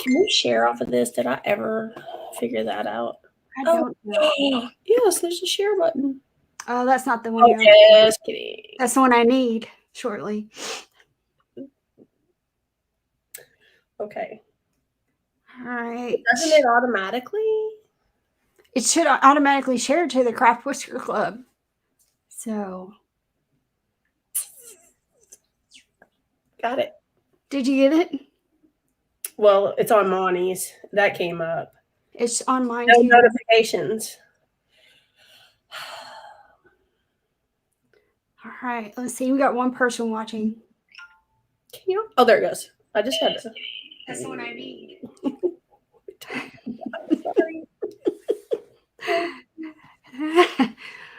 Can we share off of this? Did I ever figure that out? I don't know. Oh, yes, there's a share button. Oh, that's not the one. Oh, just kidding. That's the one I need shortly. Okay. All right. Doesn't it automatically? It should automatically share to the Craft Whisker Club. So. Got it. Did you get it? Well, it's on Monty's. That came up. It's on mine No too. notifications. All right. Let's see. We got one person watching. Can you? Oh, there it goes. I just had to. That's the one I need.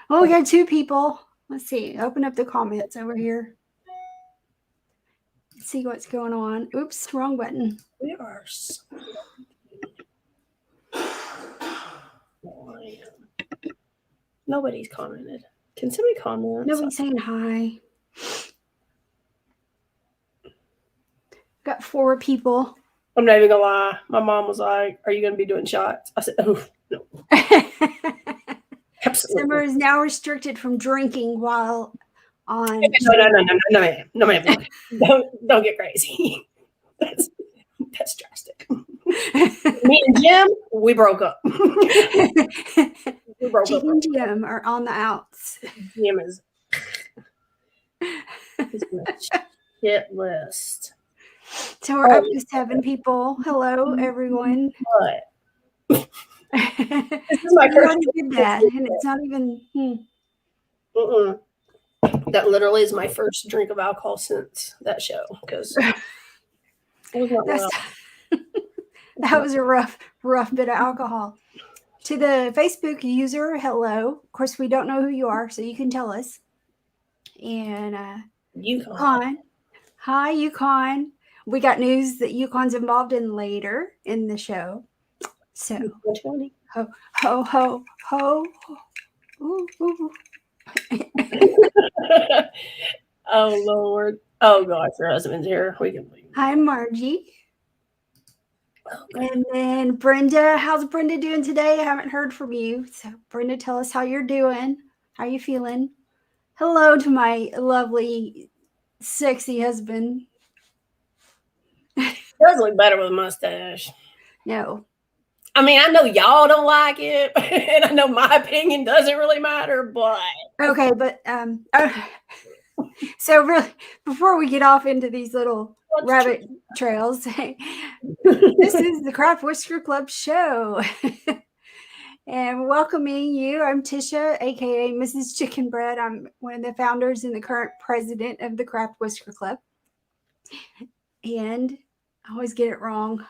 Well, we got 2 people. Let's see. Open up the comments over here. Let's see what's going on. Oops, wrong button. We are. Nobody's commented. Can somebody comment? Nobody's saying hi. Got 4 people. I'm not even gonna lie. My mom was like, "Are you gonna be doing shots?" I said, "Oh no." Absolutely. Summer is now restricted from drinking while on. No, ma'am. Don't get crazy. That's drastic. Me and Jim, we broke up. Jim and Jim are on the outs. Jim is he's on a shit list. So we're up to 7 people. Hello, everyone. What? This is my first. Did that, and it's not even. That literally is my first drink of alcohol since that show because that was a rough bit of alcohol. To the Facebook user, hello. Of course, we don't know who you are, so you can tell us. And Yukon. Hi, Yukon. We got news that Yukon's involved in later in the show. So, ho, ho, ho, ho. Ooh, ooh. Oh, Lord. Oh, gosh, your husband's here. We can leave. Hi, Margie. And then Brenda. How's Brenda doing today? I haven't heard from you. So, Brenda, tell us how you're doing. How you feeling? Hello to my lovely, sexy husband. He does look better with a mustache. No. I mean, I know y'all don't like it, and I know my opinion doesn't really matter, but... Okay, but, so really, before we get off into these little rabbit trails, this is the Craft Whisker Club show. And welcoming you, I'm Tisha, aka Mrs. Chicken Bread. I'm one of the founders and the current president of the Craft Whisker Club. And I always get it wrong.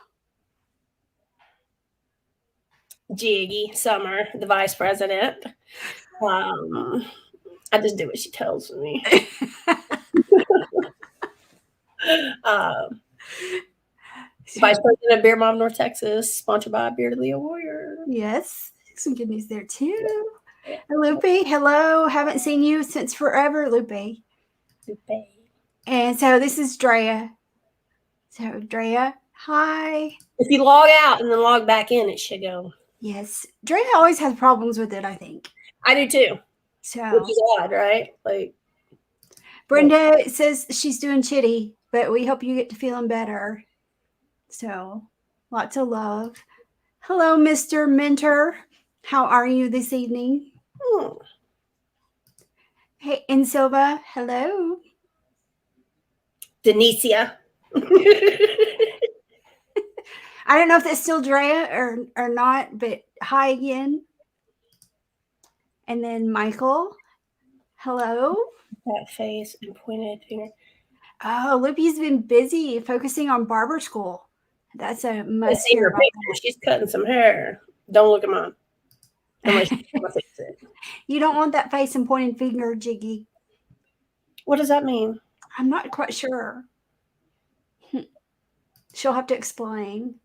Jiggy Summer, the vice president. I just do what she tells me. Vice president of Beer Mom North Texas, sponsored by Bearded Leo Warrior. Yes, some good news there too. Lupe, hello. Haven't seen you since forever, Lupe. And so this is Drea. So Drea, hi. If you log out and then log back in, it should go. Yes, Drea always has problems with it, I think. I do too. So, which is odd, right? Like, Brenda says she's doing chitty, but we hope you get to feeling better. So, lots of love. Hello, Mr. Mentor. How are you this evening? Hey, and Silva, hello. Denicia. I don't know if that's still Drea or not, but hi again. And then Michael, hello. That face and pointed finger. Oh, Lippy's been busy focusing on barber school. That's a must. She's cutting some hair. Don't look at mine. You don't want that face and pointing finger, Jiggy. What does that mean? I'm not quite sure. She'll have to explain.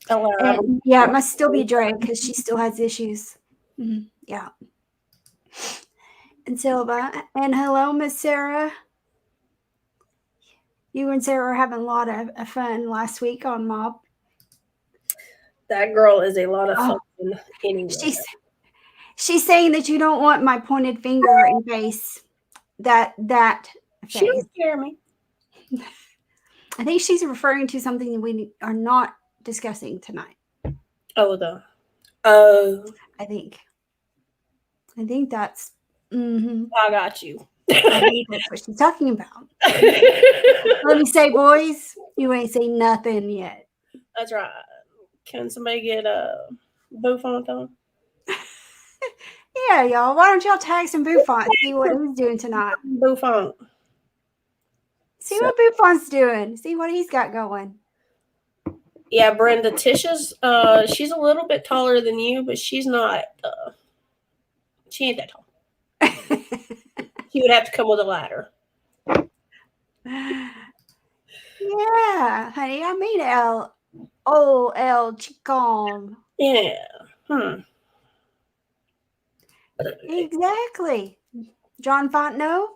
And, yeah, it must still be Dre because she still has issues. Yeah. And Silva. And hello, Miss Sarah. You and Sarah were having a lot of fun last week on Mob. That girl is a lot of fun anyway. She's saying that you don't want my pointed finger in face. That face. She don't scare me. I think she's referring to something that we are not discussing tonight. Oh, I think that's. I got you. I think that's what she's talking about. Let me say, boys, you ain't say nothing yet. That's right. Can somebody get a Buffon on? Yeah, y'all. Why don't y'all tag some Buffon? See what he's doing tonight. Buffon. See what Buffon's doing. See what he's got going. Yeah, Brenda. Tisha's she's a little bit taller than you, but she's not. She ain't that tall. She would have to come with a ladder. Yeah, honey. I mean El Chicon. Yeah. Exactly. John Fontenot,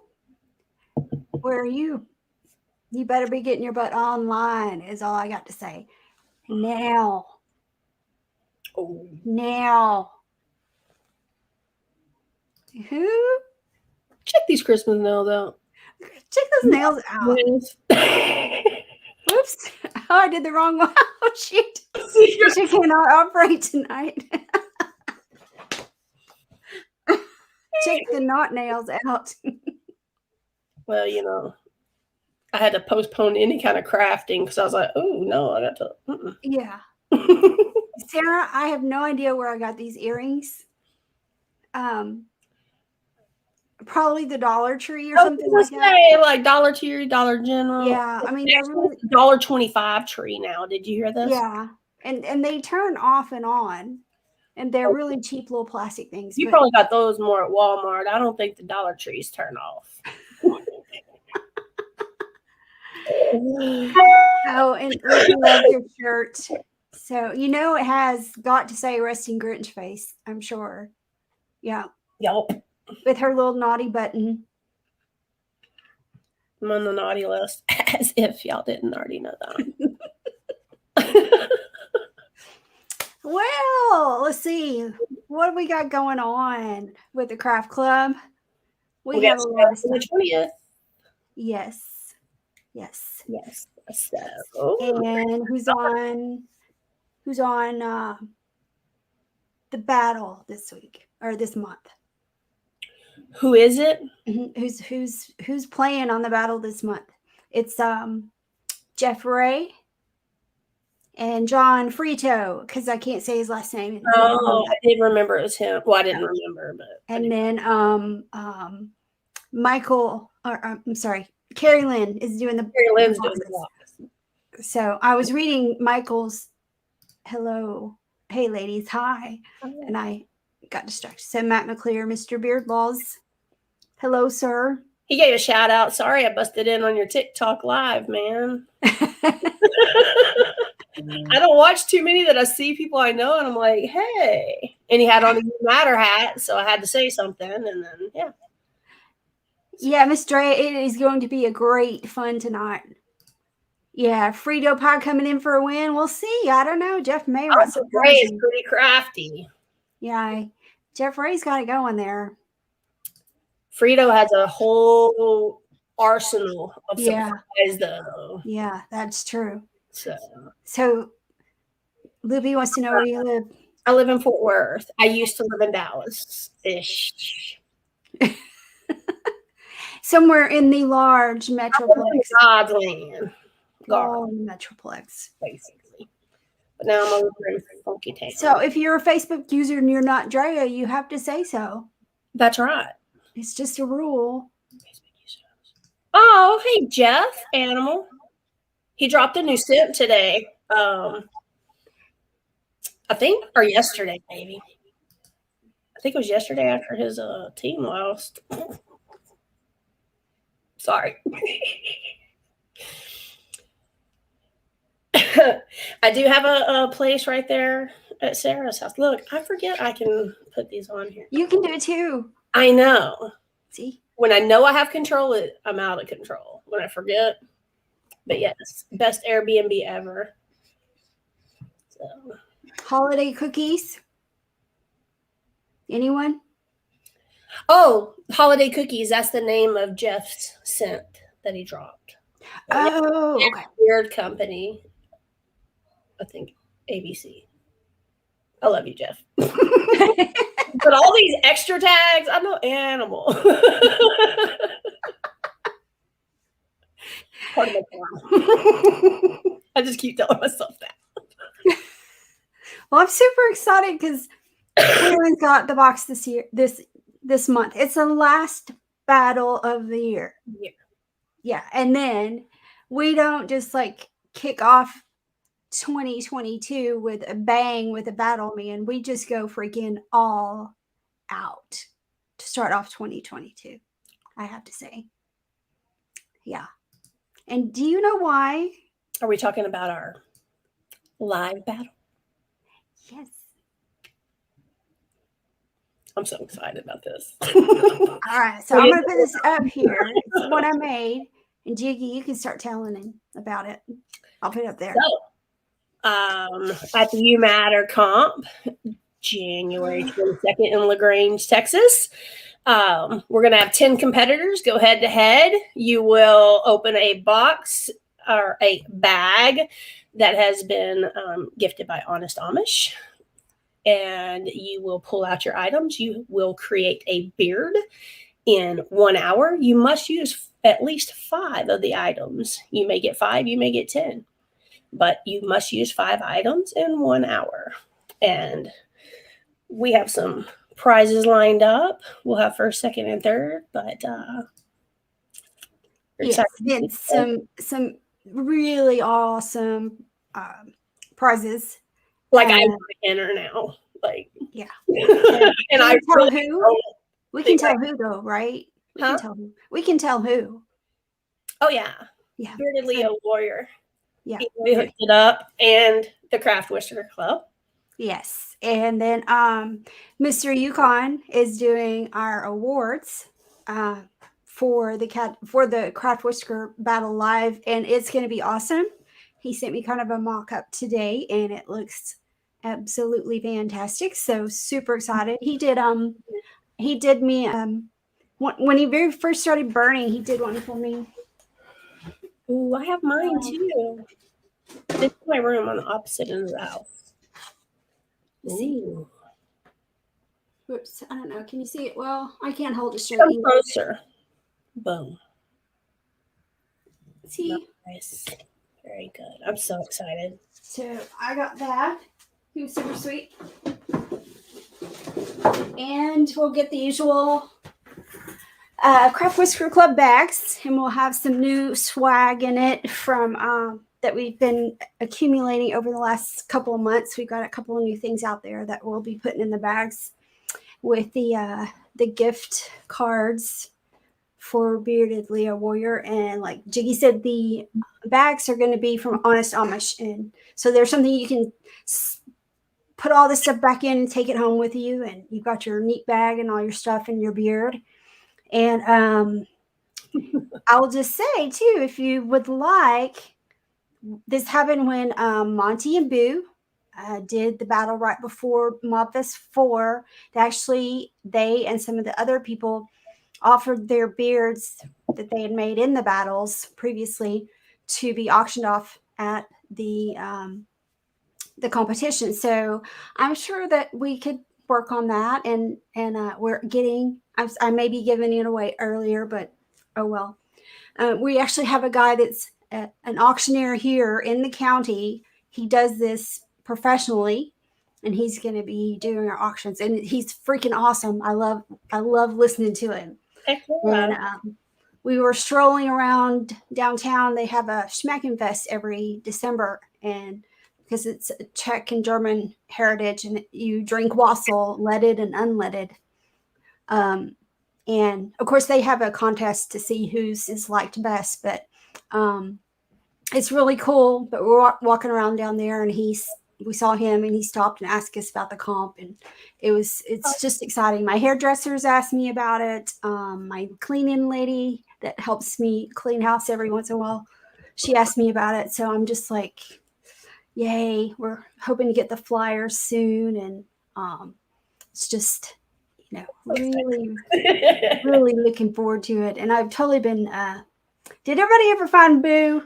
where are you? You better be getting your butt online, is all I got to say. Now. Oh. Now. Who? Check these Christmas nails out. Check those nails out. Oops. Oh, I did the wrong one. Oh, shoot. She cannot operate tonight. Check the knot nails out. Well, you know, I had to postpone any kind of crafting because I was like, oh, no, I got to. Yeah. Sarah, I have no idea where I got these earrings. Probably the Dollar Tree or something like that. Like Dollar Tree, Dollar General. Yeah, I mean, it's $1.25 tree now. Did you hear this? Yeah, and they turn off and on, and they're really cheap little plastic things. You probably got those more at Walmart. I don't think the Dollar Trees turn off. Oh, and Ricky loves your shirt. So you know it has got to say resting Grinch face, I'm sure. Yeah. Yep. With her little naughty button. I'm on the naughty list, as if y'all didn't already know that. Well, let's see. What have we got going on with the craft club? We have a lot of stuff. The 20th. Yes. So. And who's on the battle this week or this month? Who is it? Who's playing on the battle this month? It's Jeff Ray and John Frito, because I can't say his last name. Oh, I did remember it was him. Well, I didn't remember, but and then Michael, or I'm sorry, Carrie Lynn is doing the. Carrie Lynn's doing the box. So I was reading Michael's hello, hey ladies, hi, and I got distracted. So Matt McClear, Mr. Beardlaws, hello, sir. He gave a shout out. Sorry, I busted in on your TikTok live, man. I don't watch too many that I see people I know, and I'm like, hey. And he had on a Matter hat, so I had to say something, and then, yeah. Yeah, Miss Dre, it is going to be a great fun tonight. Yeah, Frito Pie coming in for a win. We'll see. I don't know. Jeff May. Ray is pretty crafty. Yeah, Jeff Ray's got it going there. Frito has a whole arsenal of supplies, though. Yeah, that's true. So Libby wants to know where you live. I live in Fort Worth. I used to live in Dallas-ish. Somewhere in the large metroplex. God's land. Oh, metroplex. Basically. But now I'm over in Funky Town. So if you're a Facebook user and you're not Drea, you have to say so. That's right. It's just a rule. Oh, hey, Jeff Animal. He dropped a new scent today. I think, or yesterday, maybe. I think it was yesterday after his team lost. Sorry. I do have a place right there at Sarah's house. Look, I forget I can put these on here. You can do it too. I know. See? When I know I have control, I'm out of control. When I forget, But yes, best Airbnb ever. So. Holiday cookies. Anyone? Oh, holiday cookies. That's the name of Jeff's scent that he dropped. Oh, okay. Weird company. I think ABC. I love you, Jeff. But all these extra tags, I'm no animal. Part of my farm. I just keep telling myself that. Well, I'm super excited because Karen's got the box this year, this month. It's the last battle of the year. Yeah. And then we don't just like kick off 2022 with a bang with a battle, man. We just go freaking all out to start off 2022, I have to say. Yeah. And do you know why? Are we talking about our live battle? Yes. I'm so excited about this. All right. So I'm going to put this up here. It's what I made. And Jiggy, you can start telling him about it. I'll put it up there. So, at the UMatter Comp, January 22nd in LaGrange, Texas. We're going to have 10 competitors go head to head. You will open a box or a bag that has been gifted by Honest Amish. And you will pull out your items. You will create a beard in 1 hour. You must use at least 5 of the items. You may get 5, you may get 10. But you must use 5 items in 1 hour. And we have some prizes lined up. We'll have first, second, and third. But yes, then some really awesome prizes. Like I enter now. Like yeah. And I tell who? We can tell who though, right? We can tell who. We can tell who. Oh yeah. Yeah. Bearded Leo Warrior. Yeah. We hooked it up, and the Craft Whisker Club. Yes. And then Mr. Yukon is doing our awards for the Craft Whisker Battle Live, and it's going to be awesome. He sent me kind of a mock-up today, and it looks absolutely fantastic. So super excited. He did me when he very first started burning, he did one for me. Ooh, I have mine too. This is my room on the opposite end of the house. See. Whoops, I don't know. Can you see it? Well, I can't hold it straight. Come closer. Boom. See? Nice. Very good. I'm so excited. So I got that. He was super sweet. And we'll get the usual Craft Whisker Club bags, and we'll have some new swag in it from that we've been accumulating over the last couple of months. We've got a couple of new things out there that we'll be putting in the bags with the gift cards for Bearded Leo Warrior. And like Jiggy said, the bags are going to be from Honest Amish. And so there's something you can put all this stuff back in and take it home with you. And you've got your neat bag and all your stuff and your beard. And I'll just say too, if you would like, this happened when Monty and Boo did the battle right before Mobfest 4. They and some of the other people offered their beards that they had made in the battles previously to be auctioned off at the competition. So I'm sure that we could work on that, and we're getting. I may be giving it away earlier, but oh well. We actually have a guy that's an auctioneer here in the county. He does this professionally, and he's going to be doing our auctions, and he's freaking awesome. I love listening to him. And we were strolling around downtown. They have a Schmacken Fest every December, and because it's Czech and German heritage, and you drink wassail, leaded and unleaded. And of course, they have a contest to see whose is liked best. But it's really cool. But we're walking around down there, and we saw him, and he stopped and asked us about the comp, and it's just exciting. My hairdressers asked me about it. My cleaning lady that helps me clean house every once in a while, she asked me about it. So I'm just like, yay, we're hoping to get the flyers soon. And it's just, really, really looking forward to it. And I've totally been, did everybody ever find Boo?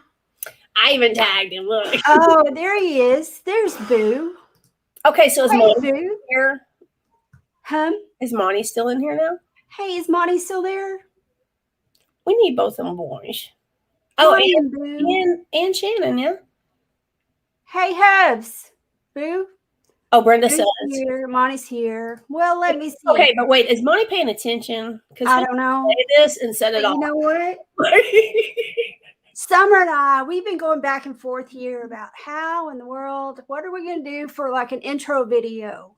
I even tagged him. Look. Oh, there he is. There's Boo. Okay, so is Monty Boo here? Is Monty still in here now? Hey, is Monty still there? We need both of them boys. Monty and Shannon, yeah. Hey, Hubs. Boo. Oh, Brenda says here. Monty's here. Well, let me see. Okay, but wait, is Monty paying attention? Because I don't know. Say this and set it off. You know what? Summer and I, we've been going back and forth here about how in the world, what are we going to do for like an intro video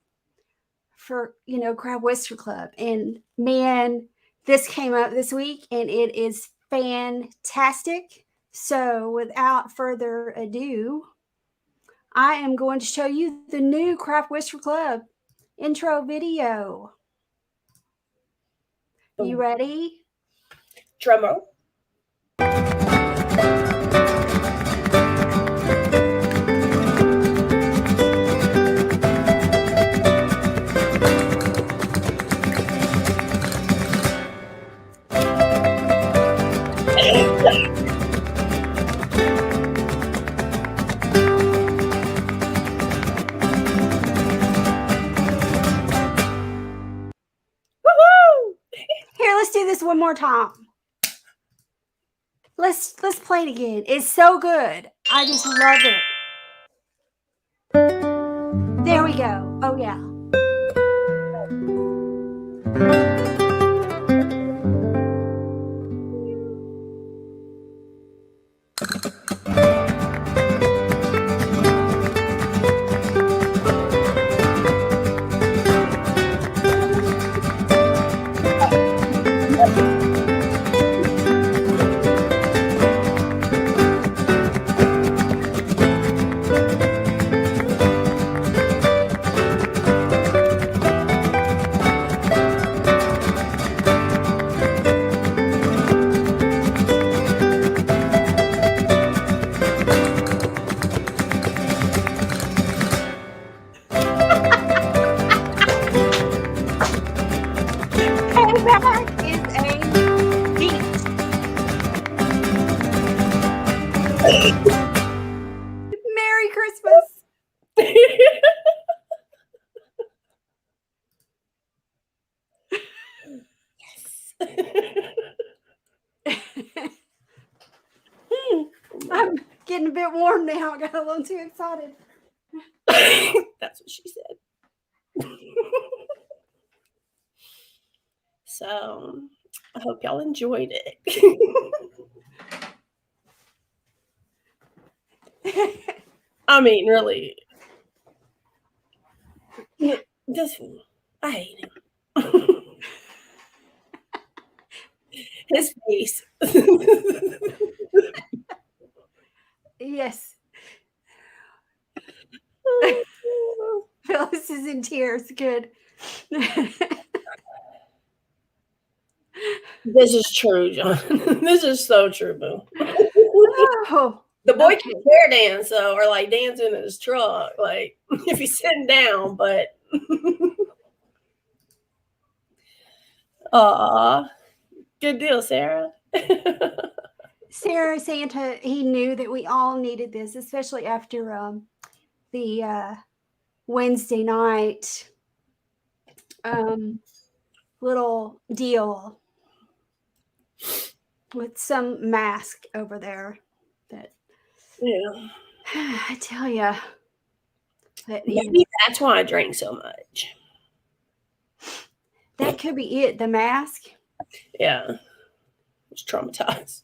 for, Crab Whisker Club. And man, this came up this week and it is fantastic. So without further ado, I am going to show you the new Crab Whisker Club intro video. You ready? Drum roll. Here, let's do this one more time. Let's play it again. It's so good. I just love it. There we go. Oh yeah. Merry Christmas. I'm getting a bit warm now. I got a little too excited. That's what she said. So I hope y'all enjoyed it. I mean, really. This I hate him. His face. Yes. Phyllis is in tears. Good. This is true, John. This is so true, Boo. Oh, the boy can bear dance, though, or like dancing in his truck, like if he's sitting down, but aw, good deal, Sarah. Sarah Santa, he knew that we all needed this, especially after the Wednesday night little deal with some mask over there. That I tell you, maybe that's why I drink so much. That could be it. The mask. Yeah, I was traumatized.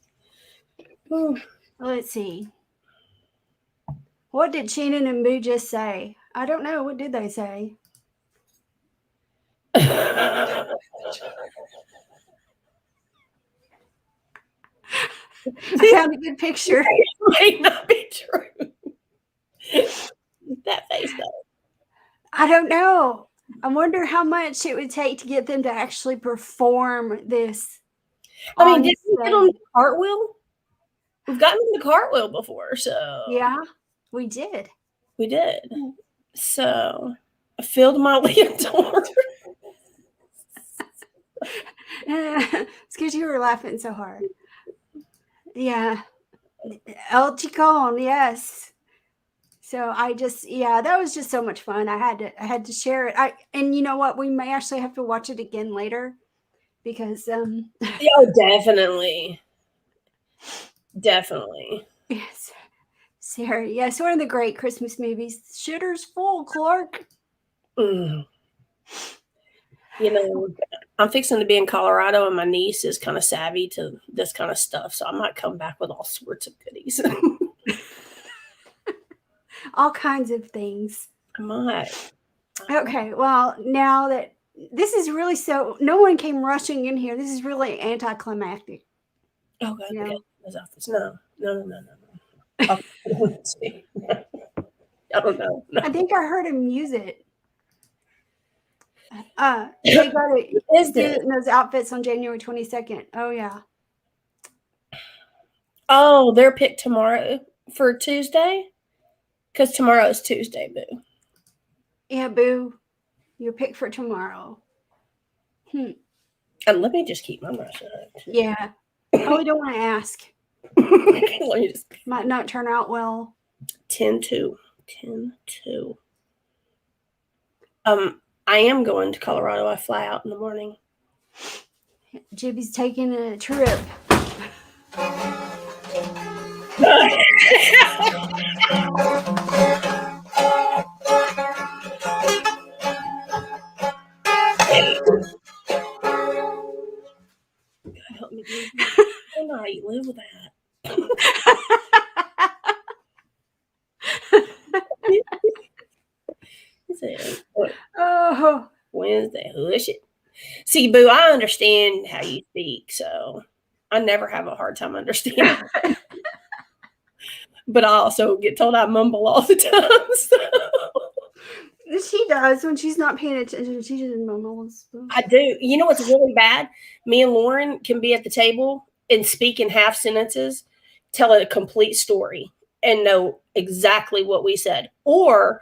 Let's see. What did Shannon and Boo just say? I don't know. What did they say? I found a good picture. It might not be true. That face, though. I don't know. I wonder how much it would take to get them to actually perform this. I mean, did you get on the cartwheel? We've gotten in the cartwheel before, so Yeah, we did. We did. So I filled my Leontor. It's because you were laughing so hard. Yeah. El Chicon, yes. So that was just so much fun. I had to share it. And you know what? We may actually have to watch it again later because Definitely. Yes. Sarah, yes, one of the great Christmas movies. Shitter's full, Clark. Mm. I'm fixing to be in Colorado, and my niece is kind of savvy to this kind of stuff, so I might come back with all sorts of goodies. All kinds of things. I might. Okay, well, now that this is really no one came rushing in here. This is really anticlimactic. Oh, God, yeah. Those outfits. No. I don't know. No. I think I heard him use it. They got it. Is this those outfits on January 22nd? Oh yeah. Oh, they're picked tomorrow for Tuesday, because tomorrow is Tuesday, Boo. Yeah, Boo, you're picked for tomorrow. And let me just keep my mouth shut. Yeah, I probably don't want to ask. Might not turn out well. 10-2. I am going to Colorado. I fly out in the morning. Jibby's taking a trip. God help me, dude. I don't know how you live with that. Oh, Wednesday, hush it. See, Boo, I understand how you speak, so I never have a hard time understanding. But I also get told I mumble all the time. So. She does when she's not paying attention. She just mumbles. I do. You know what's really bad? Me and Lauren can be at the table and speak in half sentences, tell a complete story, and know exactly what we said. Or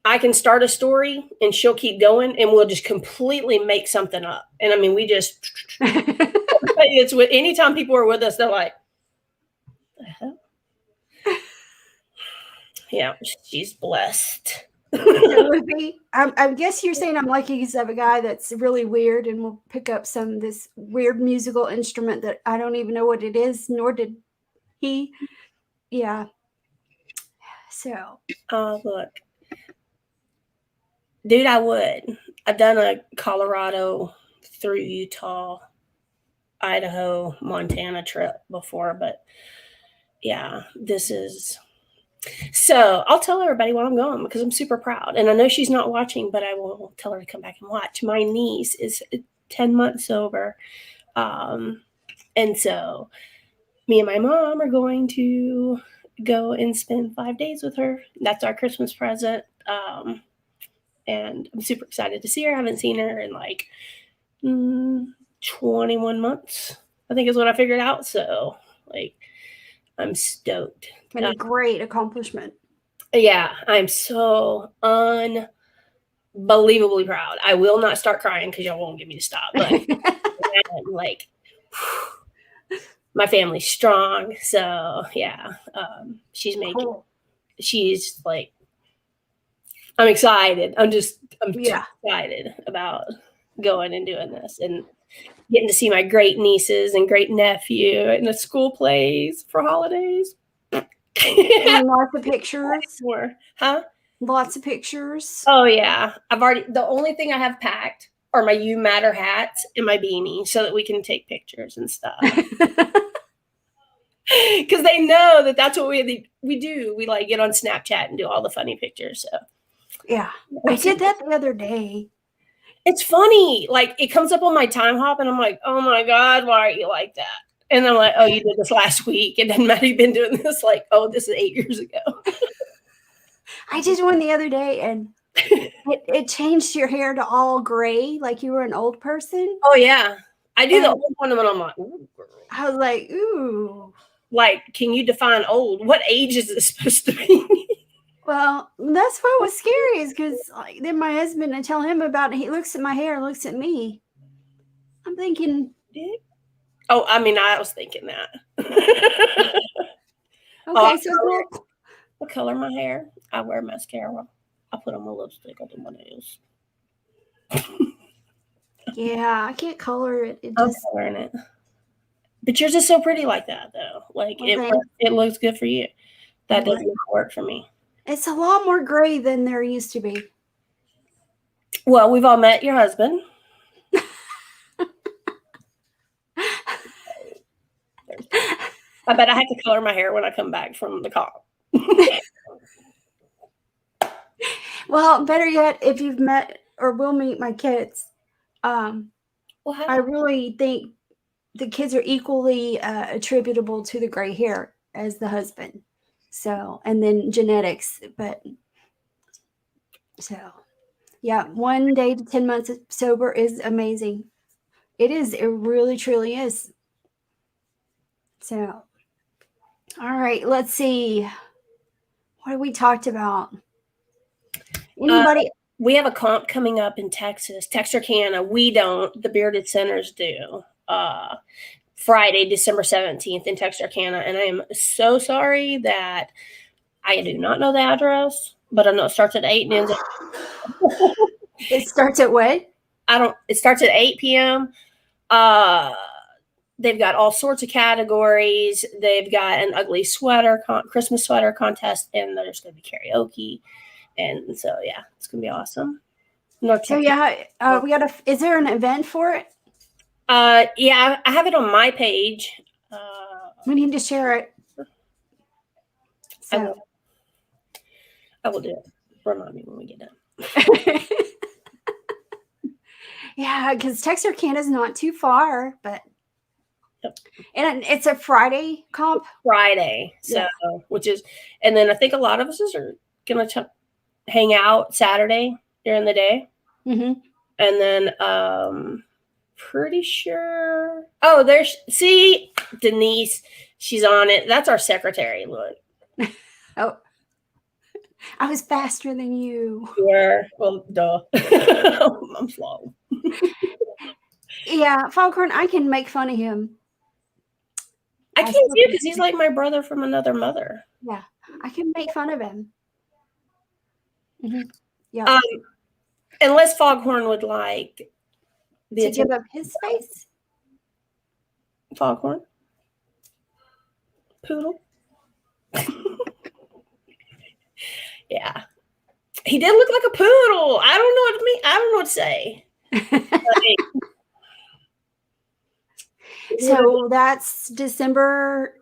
I can start a story and she'll keep going, and we'll just completely make something up. And I mean, we just it's with anytime people are with us, they're like, "The hell?" Yeah, she's blessed. I guess you're saying I'm lucky because I have a guy that's really weird and will pick up this weird musical instrument that I don't even know what it is, nor did he. Yeah. So. Oh, look. Dude, I would. I've done a Colorado through Utah, Idaho, Montana trip before, but yeah, this is... So I'll tell everybody where I'm going because I'm super proud. And I know she's not watching, but I will tell her to come back and watch. My niece is 10 months sober. And so me and my mom are going to go and spend 5 days with her. That's our Christmas present. And I'm super excited to see her. I haven't seen her in like 21 months, I think is what I figured out. So like, I'm stoked. And a great accomplishment. Yeah, I'm so unbelievably proud. I will not start crying because y'all won't get me to stop. But like, my family's strong. So yeah, she's making. Cool. She's like, I'm excited. I'm excited about going and doing this and getting to see my great nieces and great nephew in the school plays for holidays. And lots of pictures. Huh? Lots of pictures. Oh yeah. The only thing I have packed are my You Matter hats and my beanie so that we can take pictures and stuff. Because they know that that's what we do. We like get on Snapchat and do all the funny pictures. So yeah, I did that the other day. It's funny. Like it comes up on my time hop and I'm like, oh my God, why are you like that? And I'm like, oh, you did this last week. And then Maddie's been doing this like, oh, this is 8 years ago. I did one the other day and it changed your hair to all gray, like you were an old person. Oh, yeah. I do the old one and I'm like, ooh, girl. I was like, ooh. Like, can you define old? What age is it supposed to be? Well, that's what was scary is because then my husband, I tell him about it. He looks at my hair, looks at me. I'm thinking. Oh, I mean, I was thinking that. Okay, so cool. I color my hair. I wear mascara. I put on my lipstick. I do my nails. Yeah, I can't color it. I'm coloring it. But yours is so pretty like that, though. Like, it looks good for you. That doesn't work for me. It's a lot more gray than there used to be. Well, we've all met your husband. I bet I have to color my hair when I come back from the call. Well, better yet, if you've met or will meet my kids, I really think the kids are equally attributable to the gray hair as the husband. So, and then genetics, but so yeah, 1 day to 10 months sober is amazing. It is. It really, truly is. So, all right, let's see. What have we talked about? Anybody? We have a comp coming up in Texas, Texarkana. We don't. The Bearded Centers do. Friday, December 17th in Texarkana. And I am so sorry that I do not know the address, but I know it starts at 8 and ends at It starts at what? It starts at 8 p.m. They've got all sorts of categories. They've got an ugly sweater, Christmas sweater contest, and there's going to be karaoke. And so, yeah, it's going to be awesome. So, yeah, is there an event for it? Yeah, I have it on my page. We need to share it. So. I will do it. Remind me when we get done. Yeah, because Texarkana is not too far, but and it's a Friday comp. Friday, so which is, and then I think a lot of us are gonna hang out Saturday during the day, and then pretty sure. Oh, Denise. She's on it. That's our secretary. Look. Oh. I was faster than you. Yeah, well, duh. I'm slow. Yeah, Foghorn, I can make fun of him. I can't do it because he's like my brother from another mother. Yeah, I can make fun of him. Mm-hmm. Yeah. Unless Foghorn would like to give up his space. Foghorn. Poodle. Yeah. He did look like a poodle. I don't know what to mean. I don't know what to say. So that's December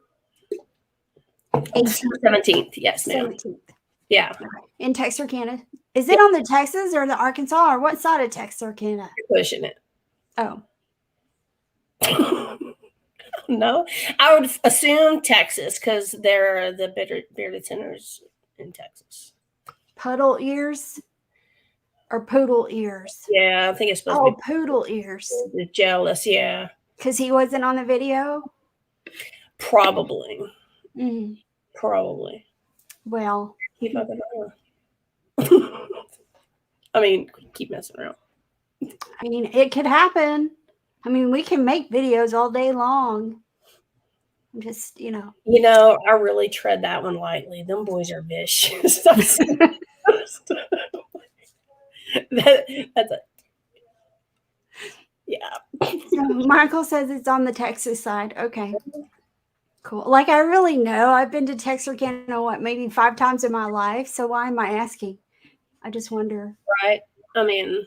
18th. 17th. Yes, ma'am. 17th. Yeah. In Texarkana. Is it on the Texas or the Arkansas, or what side of Texarkana? You're pushing it. Oh. No, I would assume Texas because they're the Bearded Centers in Texas. Puddle ears or poodle ears? Yeah, I think it's supposed to be poodle ears. Jealous, yeah. Because he wasn't on the video? Probably. Mm. Probably. Well. Keep fucking around. I mean, keep messing around. I mean, it could happen. I mean, we can make videos all day long. I'm just, I really tread that one lightly. Them boys are vicious. That's it. Yeah. So Michael says it's on the Texas side. Okay. Cool. Like, I really know. I've been to Texarkana, maybe 5 times in my life. So why am I asking? I just wonder. Right. I mean,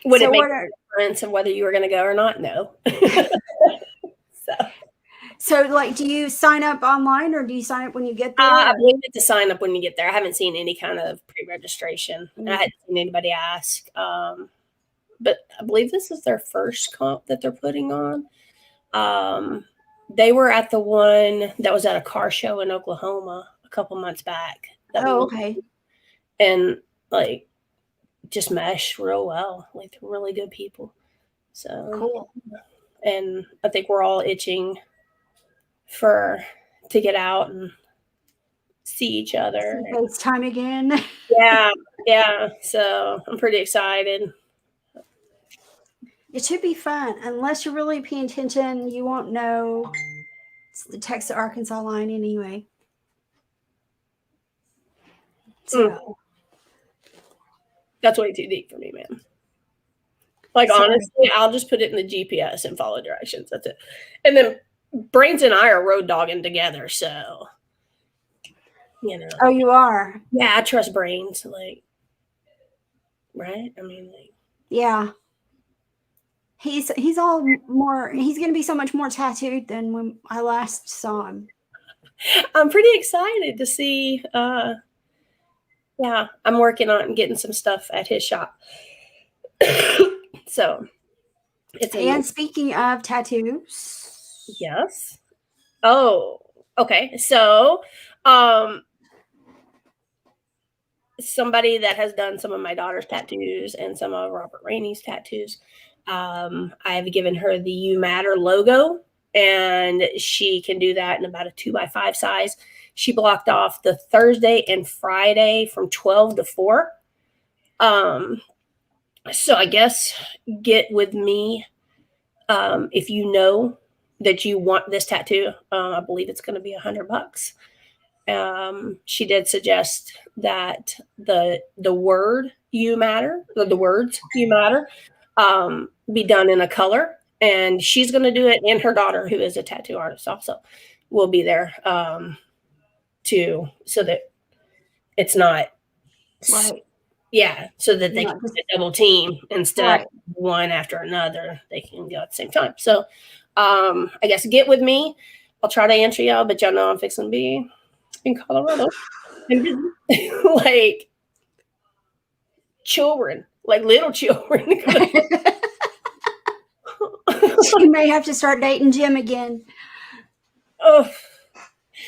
would it make a difference of whether you were going to go or not? No. So, like, do you sign up online or do you sign up when you get there? I believe it's to sign up when you get there. I haven't seen any kind of pre-registration. Mm-hmm. I hadn't seen anybody ask. But I believe this is their first comp that they're putting on. They were at the one that was at a car show in Oklahoma a couple months back. Okay. And like just meshed real well. Like really good people. So cool. And I think we're all itching to get out and see each other. FaceTime again. Yeah. So I'm pretty excited. It should be fun. Unless you're really paying attention, you won't know. It's the Texas-Arkansas line anyway. So that's way too deep for me, man. Like, honestly, I'll just put it in the GPS and follow directions. That's it. And then Brains and I are road dogging together, so you know. Oh, you are? Yeah, I trust Brains, like, right? I mean, like, yeah. He's all more. He's going to be so much more tattooed than when I last saw him. I'm pretty excited to see. Yeah, I'm working on getting some stuff at his shop. So and speaking of tattoos, yes. Oh, okay. So, somebody that has done some of my daughter's tattoos and some of Robert Rainey's tattoos, I have given her the You Matter logo, and she can do that in about a 2x5 size. She blocked off the Thursday and Friday from 12 to 4. So I guess get with me if you know that you want this tattoo. I believe it's going to be $100. She did suggest that the word you matter, the words you matter, be done in a color, and she's going to do it. And her daughter, who is a tattoo artist, also will be there too, so that it's not right. Yeah, so that they can double team instead of one after another. They can go at the same time. So I guess get with me. I'll try to answer y'all, but y'all know I'm fixing to be in Colorado. Like children, like little children. You may have to start dating Jim again. Oh,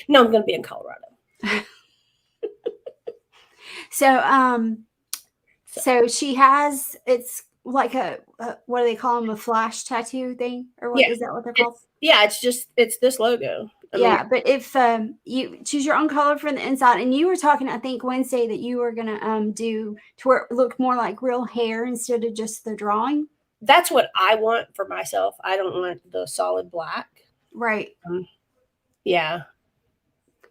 no, I'm going to be in Colorado. So she has, it's like a what do they call them, a flash tattoo thing, or what is that what they're called? It's this logo. I mean, but if you choose your own color from the inside, and you were talking, I think Wednesday, that you were gonna do to where it looked more like real hair instead of just the drawing. That's what I want for myself. I don't want the solid black. Right. Yeah.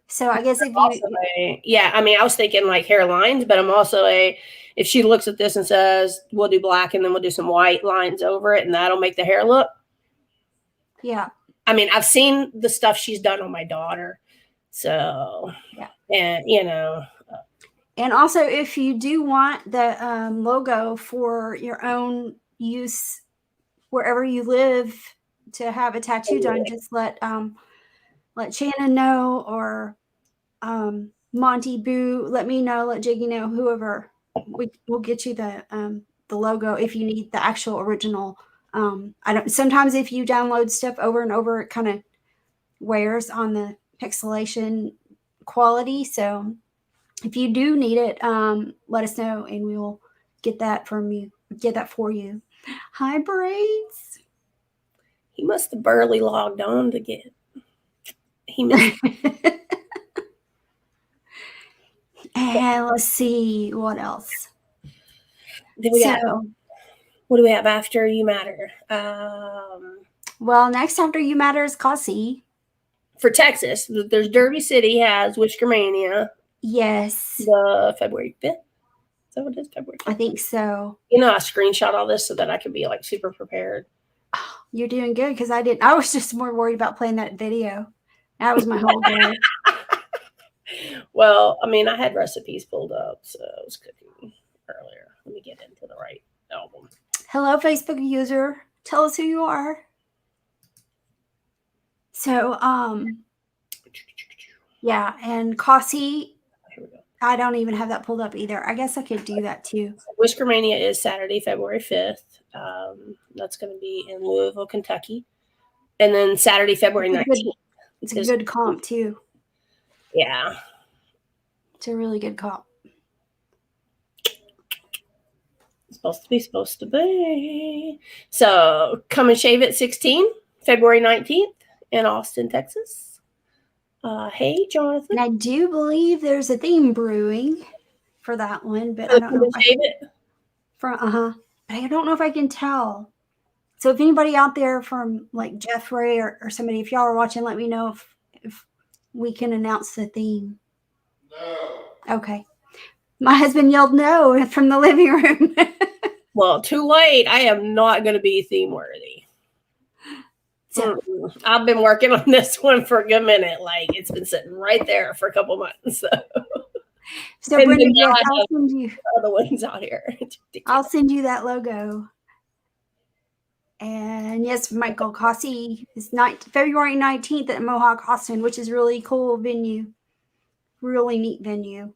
So I guess if you, I mean, I was thinking like hairlines, but I'm also if she looks at this and says, we'll do black and then we'll do some white lines over it and that'll make the hair look. Yeah. I mean, I've seen the stuff she's done on my daughter. So, yeah. And, you know. And also, if you do want the logo for your own use wherever you live to have a tattoo done, just let Shannon know, or Monty Boo, let me know, let Jiggy know, whoever. We'll get you the logo if you need the actual original. Sometimes if you download stuff over and over, it kind of wears on the pixelation quality. So if you do need it, let us know and we will get that for you. Hi, Braids. He must have barely logged on to get. He missed. And let's see what else. What do we have after You Matter? Well, next after You Matter is Cossie. For Texas, there's Derby City has Whisker Mania. Yes. The February 5th. Is that what it is? February 5th? I think so. You know, I screenshot all this so that I could be like super prepared. Oh, you're doing good, because I didn't. I was just more worried about playing that video. That was my whole day. Well, I mean, I had recipes pulled up, so I was cooking earlier. Let me get into the right album. Hello, Facebook user. Tell us who you are. So, yeah, and Cossie, I don't even have that pulled up either. I guess I could do that too. Whisker Mania is Saturday, February 5th. That's going to be in Louisville, Kentucky. And then Saturday, February 19th. It's a good comp too. Yeah. It's a really good comp. Supposed to be. So Come and Shave It 16, February 19th in Austin, Texas. Hey, Jonathan. And I do believe there's a theme brewing for that one, but I don't know if I Shave it. But I don't know if I can tell. So if anybody out there from like Jeffrey or somebody, if y'all are watching, let me know if we can announce the theme. No. Okay. My husband yelled no from the living room. Well, too late. I am not going to be theme worthy. So I've been working on this one for a good minute. Like it's been sitting right there for a couple months. So Brenda, yes, I'll send you other ones out here. I'll send you that logo. And yes, Michael Cossey is February 19th at Mohawk Austin, which is really cool venue. Really neat venue.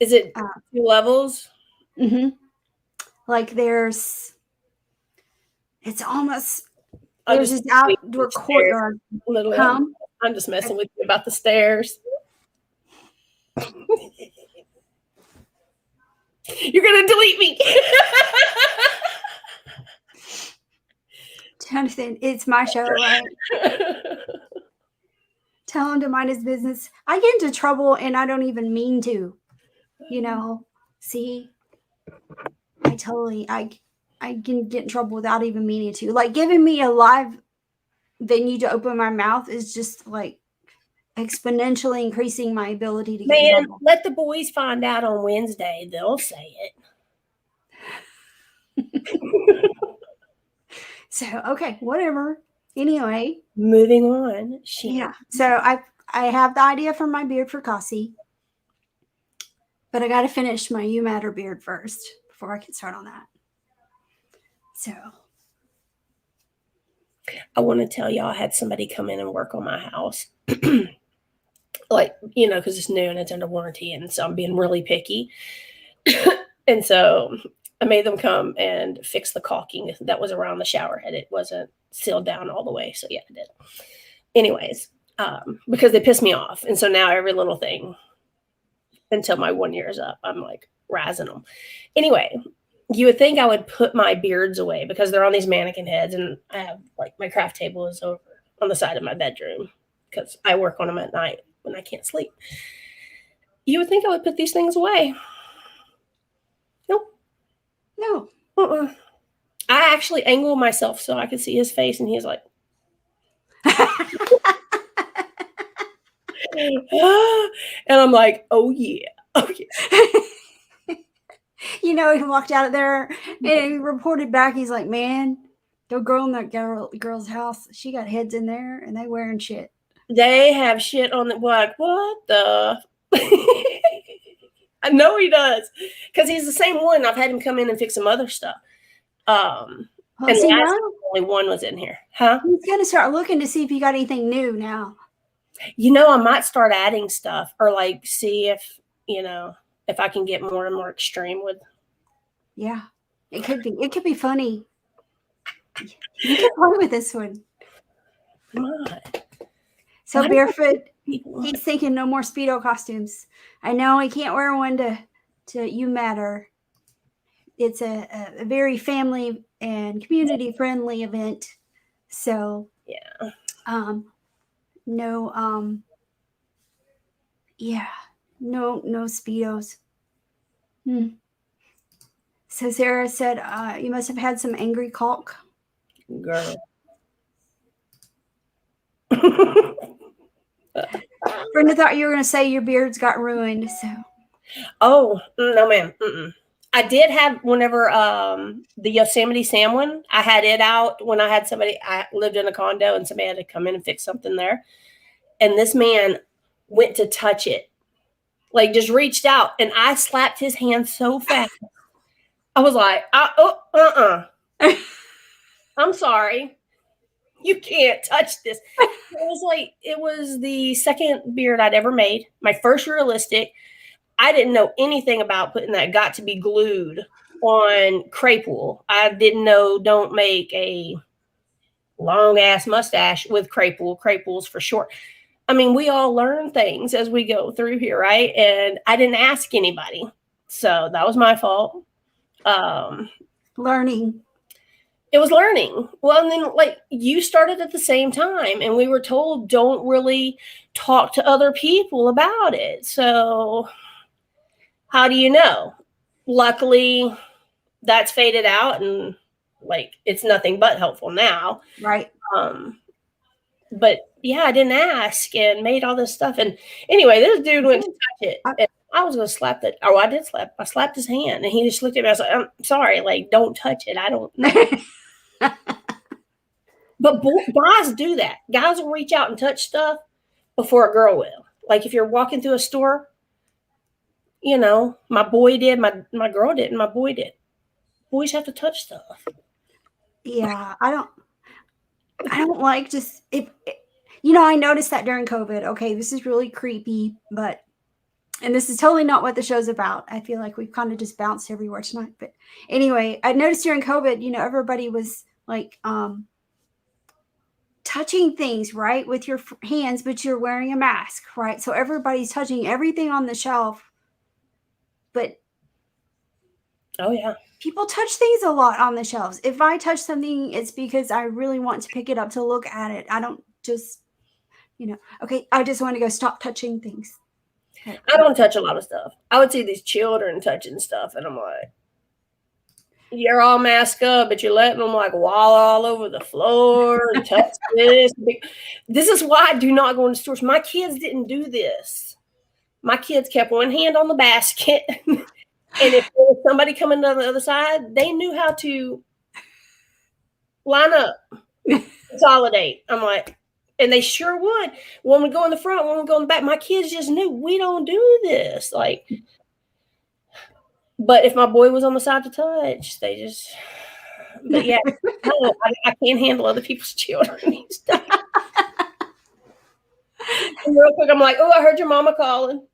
Is it 2 levels? Mm-hmm. Like it's almost, there's this outdoor courtyard. I'm just messing with you about the stairs. You're going to delete me. Jonathan, it's my show, right? Tell him to mind his business. I get into trouble and I don't even mean to. See, I can get in trouble without even meaning to. Like giving me a live venue to open my mouth is just like exponentially increasing my ability to get in trouble. Let the boys find out on Wednesday. They'll say it. So, okay, whatever. Anyway. Moving on. Yeah. So I have the idea for my beard for Cassie. But I got to finish my You Matter beard first before I can start on that. So. I want to tell y'all I had somebody come in and work on my house. Like, because it's new and it's under warranty. And so I'm being really picky. And so I made them come and fix the caulking that was around the shower head. It wasn't sealed down all the way. So yeah, I did. Anyways, because they pissed me off. And so now every little thing until my 1 year is up, I'm like razzing them. Anyway, you would think I would put my beards away because they're on these mannequin heads. And I have like my craft table is over on the side of my bedroom because I work on them at night when I can't sleep. You would think I would put these things away. Nope. No. I actually angle myself so I could see his face, and he's like, and I'm like, oh yeah. He walked out of there and he reported back. He's like, man, the girl in that girl's house, she got heads in there and they wearing shit. They have shit on the, like, what the? I know he does because he's the same one. I've had him come in and fix some other stuff. And only one was in here. Huh? He's going to start looking to see if you got anything new now. I might start adding stuff or like see if, if I can get more and more extreme with. Yeah, it could be funny. You can play with this one. Come on. So Barefoot, he's thinking no more Speedo costumes. I know he can't wear one to You Matter. It's a very family and community friendly event. So yeah. No Speedos. So Sarah said, you must have had some angry caulk. Girl. Brenda thought you were going to say your beards got ruined. So. Oh, no, ma'am. I did have whenever the Yosemite Sam one, I had it out when I lived in a condo and somebody had to come in and fix something there. And this man went to touch it, like just reached out, and I slapped his hand so fast. I was like, I'm sorry. You can't touch this. It was the second beard I'd ever made. My first realistic. I didn't know anything about putting that got to be glued on crepe wool. I didn't know don't make a long ass mustache with crepe wool. Crepe wool's for short. I mean, we all learn things as we go through here, right? And I didn't ask anybody. So that was my fault. Learning. It was learning. Well, and then like you started at the same time, and we were told don't really talk to other people about it. So how do you know? Luckily, that's faded out, and like it's nothing but helpful now. Right. But yeah, I didn't ask and made all this stuff. And anyway, this dude went to touch it. And I was gonna slap that. Oh, I slapped his hand, and he just looked at me. I was like, "I'm sorry, like don't touch it. I don't know." But guys do that. Guys will reach out and touch stuff before a girl will. Like if you're walking through a store, you know, my boy did, my girl didn't, my boy did. Boys have to touch stuff. Yeah, I don't like just you know, I noticed that during COVID. Okay, this is really creepy, but and this is totally not what the show's about. I feel like we've kind of just bounced everywhere tonight. But anyway, I noticed during COVID, you know, everybody was like touching things, right, with your hands, but you're wearing a mask, right? So everybody's touching everything on the shelf. But oh yeah, people touch things a lot on the shelves. If I touch something, it's because I really want to pick it up to look at it. I don't just, you know, okay, I just want to go stop touching things. I don't touch a lot of stuff. I would see these children touching stuff, and I'm like, you're all masked up, but you're letting them like wallow all over the floor and touch this. This is why I do not go into stores. My kids didn't do this. My kids kept one hand on the basket. And if there was somebody coming on the other side, they knew how to line up, consolidate. I'm like, and they sure would. One would go in the front, one would go in the back. My kids just knew we don't do this. Like, but if my boy was on the side to touch, they just, but yeah, no, I can't handle other people's children and stuff. And real quick, I'm like, oh, I heard your mama calling.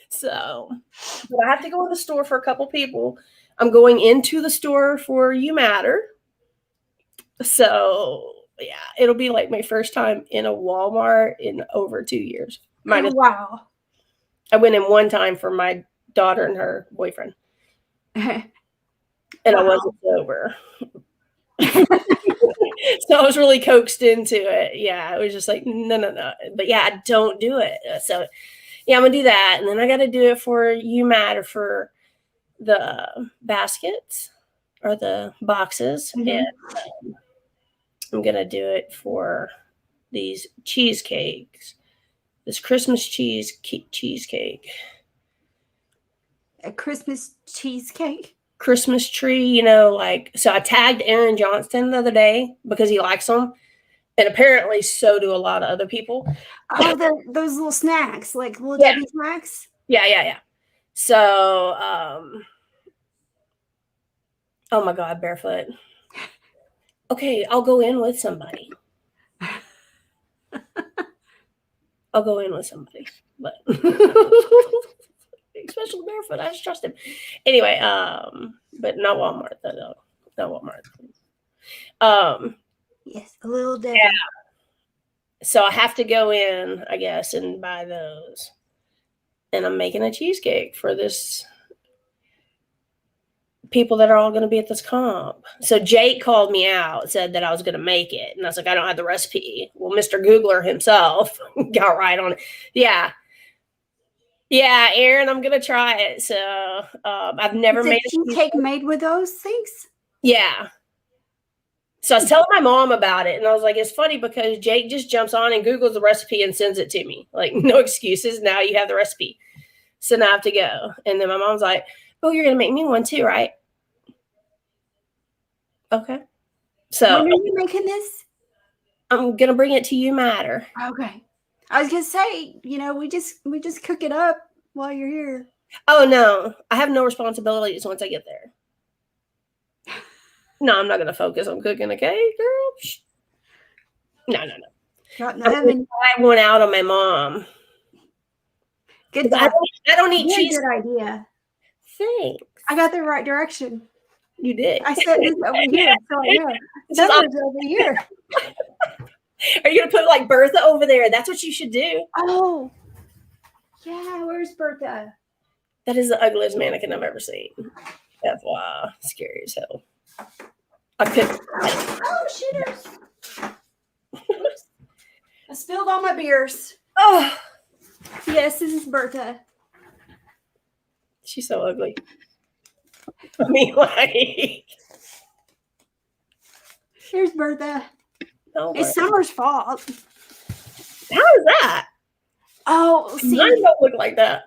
So, but I have to go in the store for a couple people. I'm going into the store for You Matter. So, yeah, it'll be like my first time in a Walmart in over 2 years. Wow. I went in one time for my daughter and her boyfriend. And I wasn't sober. So I was really coaxed into it. Yeah, it was just like, no. But yeah, I don't do it. So yeah, I'm gonna do that. And then I gotta do it for You Matter for the baskets or the boxes. Mm-hmm. And I'm gonna do it for these cheesecakes. This Christmas cheesecake. A Christmas cheesecake? Christmas tree, you know, like, so I tagged Aaron Johnston the other day because he likes them. And apparently so do a lot of other people. Oh, those little snacks, like little Debbie snacks? Yeah. So, oh my God, barefoot. Okay, I'll go in with somebody. But especially barefoot, I just trust him. Anyway, but not Walmart though. Not Walmart. Yes, a little Debbie. Yeah. So I have to go in, I guess, and buy those. And I'm making a cheesecake for this people that are all going to be at this comp. So Jake called me out, said that I was going to make it. And I was like, I don't have the recipe. Well, Mr. Googler himself got right on it. Yeah, Aaron, I'm going to try it. So I've never made a cheesecake made with those things. Yeah. So I was telling my mom about it, and I was like, it's funny because Jake just jumps on and Googles the recipe and sends it to me. Like, no excuses. Now you have the recipe. So now I have to go. And then my mom's like, oh, you're going to make me one too, right? Okay. So when are you making this? I'm going to bring it to You Matter. Okay. I was going to say, you know, we just cook it up while you're here. Oh, no. I have no responsibilities once I get there. No, I'm not going to focus on cooking a cake, girl. No. I went out on my mom. Good job. I don't eat cheese. Good idea. Thanks. I got the right direction. You did. I said this over here, so I know. That was over here. Are you going to put like Bertha over there? That's what you should do. Oh. Yeah, where's Bertha? That is the ugliest mannequin I've ever seen. FYI, scary as hell. I couldn't. Oh, shitters. Oops. I spilled all my beers. Oh, yes, this is Bertha. She's so ugly. I mean, like. Here's Bertha. Oh, it's Summer's fault. How is that? Oh, see. Mine don't look like that.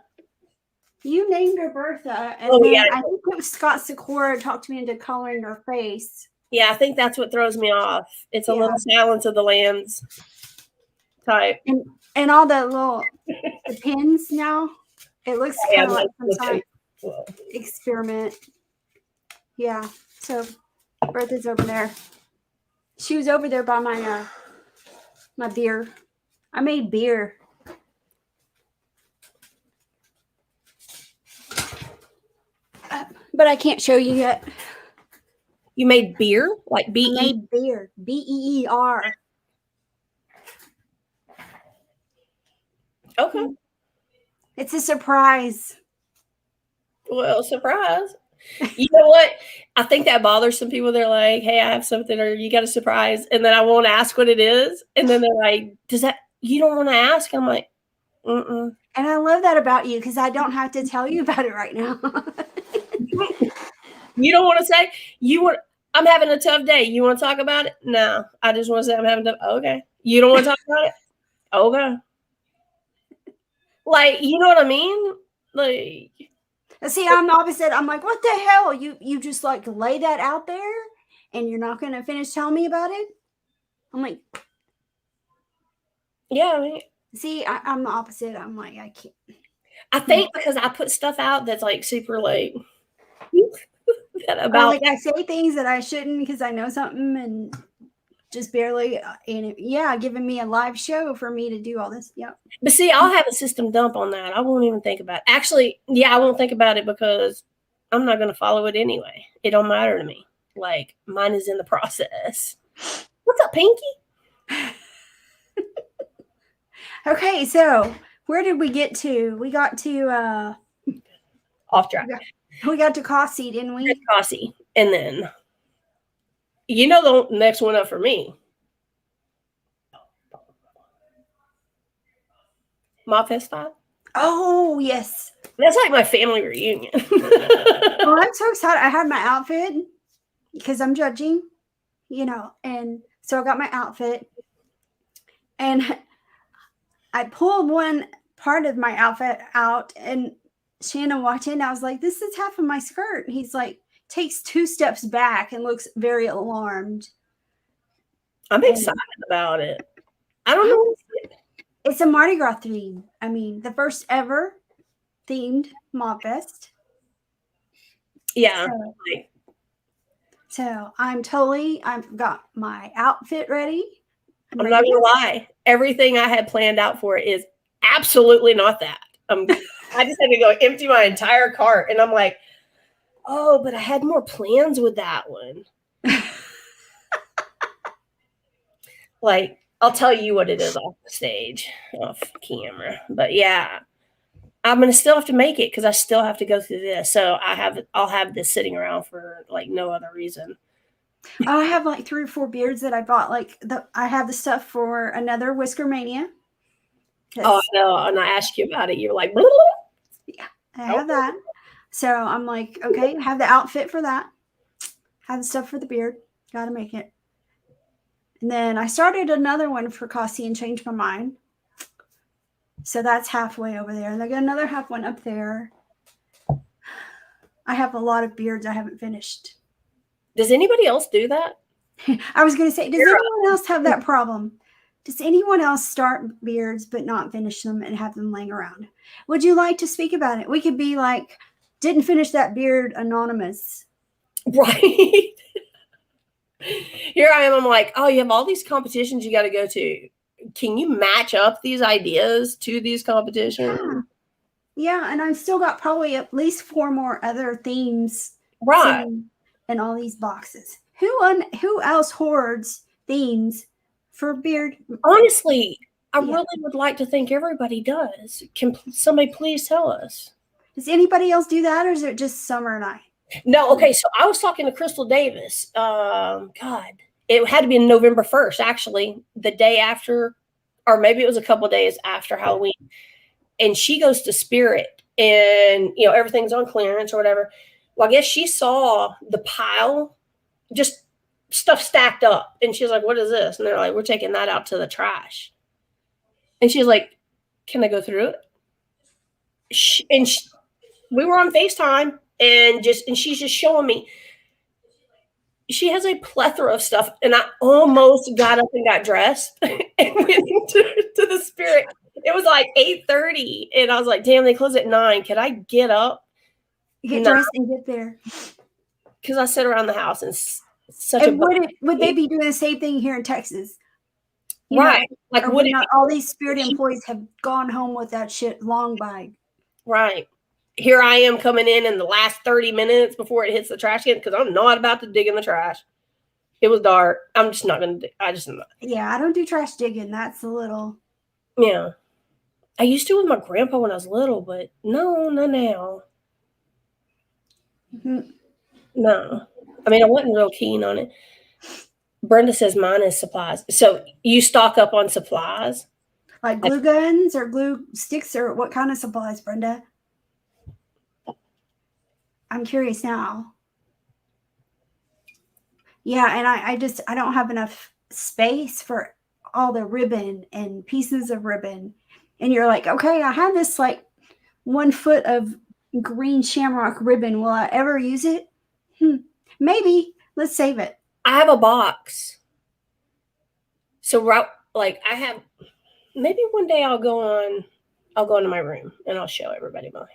You named her Bertha, and then I think it was Scott Sikora talked me into coloring her face. Yeah, I think that's what throws me off. It's a little Silence of the Lambs type. And all the little the pins now. It looks kind of like some type experiment. Yeah. So Bertha's over there. She was over there by my my beer. I made beer. But I can't show you yet. You made beer? Like B-E? I made beer. B-E-E-R. Okay. It's a surprise. Well, surprise. You know what? I think that bothers some people. They're like, hey, I have something, or you got a surprise. And then I won't ask what it is. And then they're like, you don't want to ask? I'm like, mm-mm. And I love that about you because I don't have to tell you about it right now. You don't want to say I'm having a tough day. You want to talk about it? No, I just want to say I'm having okay. You don't want to talk about it? Okay. Like, you know what I mean? Like, see, I'm the opposite. I'm like, what the hell? You just like lay that out there and you're not going to finish telling me about it? I'm like, yeah. I mean, see, I'm the opposite. I'm like, I can't. I think because I put stuff out that's like super like about like I say things that I shouldn't because I know something and just barely giving me a live show for me to do all this. Yep. But see, I'll have a system dump on that. I won't even think about it. Actually, I won't think about it because I'm not going to follow it anyway. It don't matter to me. Like, mine is in the process. What's up, Pinky? Okay, so where did we get to? We got to off track. We got to Cossie, didn't we? Cossie. And then the next one up for me. Mob Fest 5. Oh, yes. That's like my family reunion. Well, I'm so excited. I had my outfit because I'm judging, and so I got my outfit and I pulled one part of my outfit out and Shannon walked in. I was like, this is half of my skirt. And he's like, takes 2 steps back and looks very alarmed. I'm excited about it. I don't know. It's a Mardi Gras theme. I mean, the first ever themed Mob Fest. Yeah. So I've got my outfit ready. I'm not going to lie. Everything I had planned out for it is absolutely not that. I just had to go empty my entire cart. And I'm like, oh, but I had more plans with that one. Like, I'll tell you what it is off the stage, off camera. But yeah, I'm going to still have to make it because I still have to go through this. So I'll have this sitting around for like no other reason. I have like 3 or 4 beards that I bought. Like I have the stuff for another Whisker Mania. Oh, I know. And I asked you about it. You're like, blah, blah. Yeah, I have that. So I'm like, okay, have the outfit for that. Have the stuff for the beard. Got to make it. And then I started another one for Cossie and changed my mind. So that's halfway over there. And I got another half one up there. I have a lot of beards I haven't finished. Does anybody else do that? I was going to say, does anyone else have that problem? Does anyone else start beards but not finish them and have them laying around? Would you like to speak about it? We could be like, didn't finish that beard anonymous. Right. Here I am. I'm like, oh, you have all these competitions you got to go to. Can you match up these ideas to these competitions? Yeah, and I've still got probably at least 4 more other themes. Right. In all these boxes. Who else hoards themes for beard? Honestly, I really would like to think everybody does. Can somebody please tell us? Does anybody else do that, or is it just Summer and I? No, okay. So I was talking to Crystal Davis. God, it had to be November 1st, actually, the day after, or maybe it was a couple days after Halloween. And she goes to Spirit, and everything's on clearance or whatever. Well, I guess she saw the pile, just stuff stacked up, and she's like, "What is this?" And they're like, "We're taking that out to the trash." And she's like, "Can I go through it?" We were on FaceTime, and she's just showing me. She has a plethora of stuff, and I almost got up and got dressed and went to the Spirit. It was like 8:30, and I was like, "Damn, they close at 9. Can I get up, get dressed, and get there?" Because I sit around the house and such and would they be doing the same thing here in Texas? Right. Like, would not all these Spirit employees have gone home with that shit long by? Right. Here I am coming in the last 30 minutes before it hits the trash can, because I'm not about to dig in the trash. It was dark. I'm just not going to. Yeah, I don't do trash digging. That's a little. Yeah. I used to with my grandpa when I was little, but no, not now. Mm-hmm. No. I mean, I wasn't real keen on it. Brenda says mine is supplies. So you stock up on supplies? Like glue guns or glue sticks, or what kind of supplies, Brenda? I'm curious now. Yeah, and I don't have enough space for all the ribbon and pieces of ribbon. And you're like, okay, I have this like 1 foot of green shamrock ribbon. Will I ever use it? Maybe. Let's save it. I have a box. So I have, maybe one day I'll go into my room and I'll show everybody mine.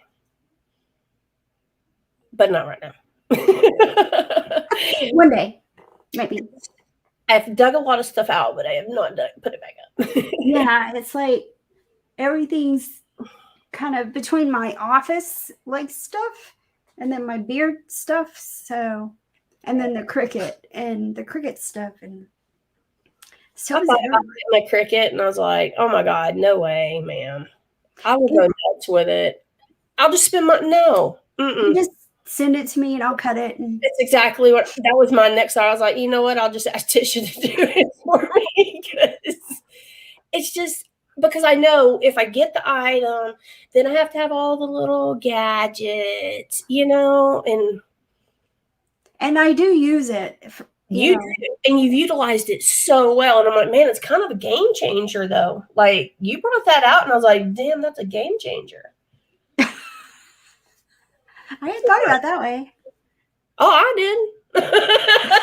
But not right now. One day, maybe. I've dug a lot of stuff out, but I have not put it back up. Yeah, it's like everything's kind of between my office like stuff and then my beard stuff. So, and then the cricket stuff. And so I my cricket, and I was like, "Oh my God, no way, man! I will go nuts with it. I'll just spend no. Just send it to me and I'll cut it." And that's exactly what that was my next thought. I was like, you know what? I'll just ask Tisha to do it for me, because it's just because I know if I get the item, then I have to have all the little gadgets, and I do use it. You do, and you've utilized it so well. And I'm like, man, it's kind of a game changer, though. Like, you brought that out, and I was like, damn, that's a game changer. I hadn't thought about that way. Oh, I did. I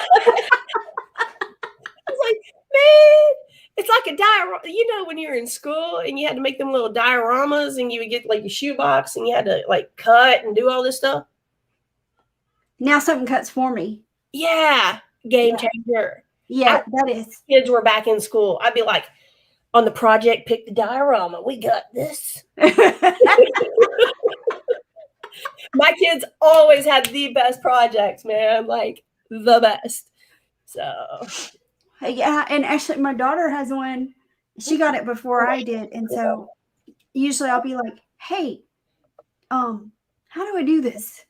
was like, man, it's like a diorama. When you were in school and you had to make them little dioramas, and you would get like your shoebox and you had to like cut and do all this stuff. Now something cuts for me. Yeah. Game changer. Yeah, that is. Kids were back in school. I'd be like, on the project, pick the diorama. We got this. My kids always had the best projects, man. Like, the best. So. Yeah, and actually, my daughter has one. She got it before I did. And so usually I'll be like, hey, how do I do this?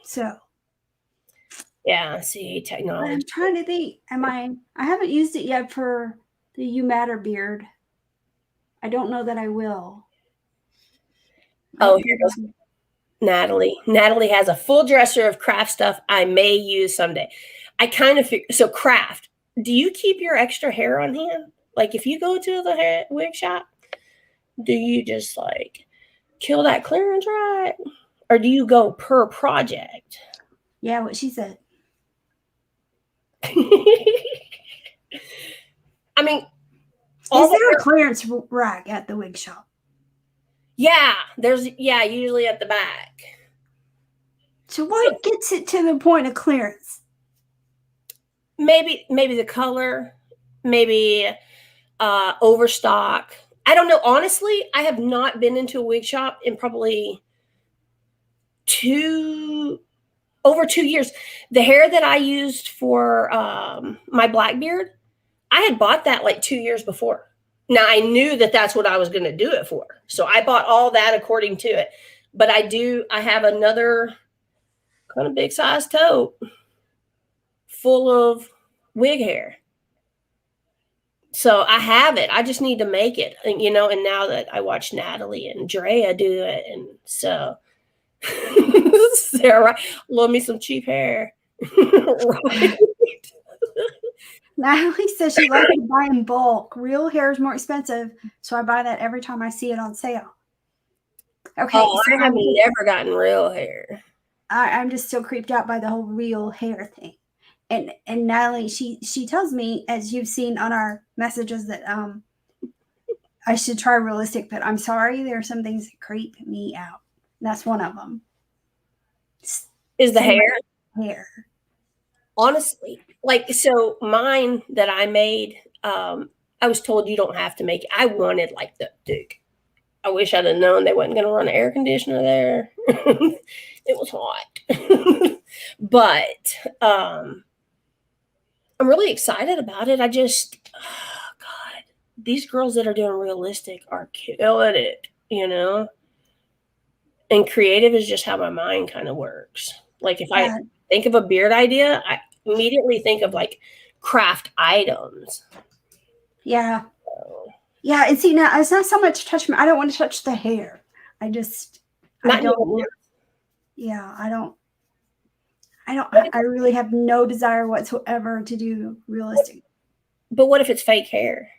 So. Yeah, see, technology. I'm trying to think. I haven't used it yet for the You Matter beard. I don't know that I will. Oh, here goes Natalie. Natalie has a full dresser of craft stuff I may use someday. I kind of figure, so craft. Do you keep your extra hair on hand? Like, if you go to the wig shop, do you just like kill that clearance right? Or do you go per project? Yeah, what she said. I mean, is there a clearance rack at the wig shop? Yeah, usually at the back. So what gets it to the point of clearance? Maybe the color, maybe overstock. I don't know. Honestly, I have not been into a wig shop in probably over 2 years. The hair that I used for my Blackbeard, I had bought that like 2 years before. Now, I knew that that's what I was going to do it for. So I bought all that according to it. But I have another kind of big size tote full of wig hair. So I have it. I just need to make it, and, you know, and now that I watch Natalie and Drea do it, and so Sarah, love me some cheap hair. Right. Natalie says she likes to buy in bulk. Real hair is more expensive, so I buy that every time I see it on sale. Okay, Oh, so I have never gotten real hair. I'm just still creeped out by the whole real hair thing. And Natalie, she tells me, as you've seen on our messages, that I should try realistic, but I'm sorry, there are some things that creep me out. That's one of them. Is the hair? Hair. Honestly, like, so mine that I made, I was told you don't have to make it. I wanted like the Duke. I wish I'd have known they wasn't going to run an air conditioner there. It was hot. But I'm really excited about it. I just, oh God, these girls that are doing realistic are killing it, you know? And creative is just how my mind kind of works. Like if I think of a beard idea, I immediately think of like craft items. Yeah. Yeah, and see, now it's not so much touching. I don't want to touch the hair. I really have no desire whatsoever to do realistic. But what if it's fake hair?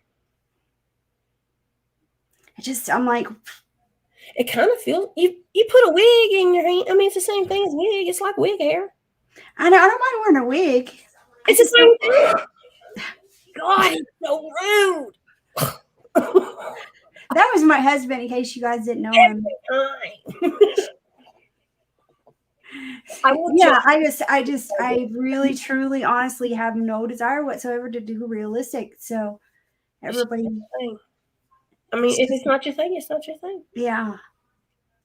I'm like, it kind of feels, you put a wig in your hand. I mean, it's the same thing as wig. It's like wig hair. I don't mind wearing a wig. It's the same thing. God, it's so rude. That was my husband, in case you guys didn't know him. I really, truly, honestly have no desire whatsoever to do realistic. So everybody, I mean, if it's not your thing, it's not your thing. Yeah.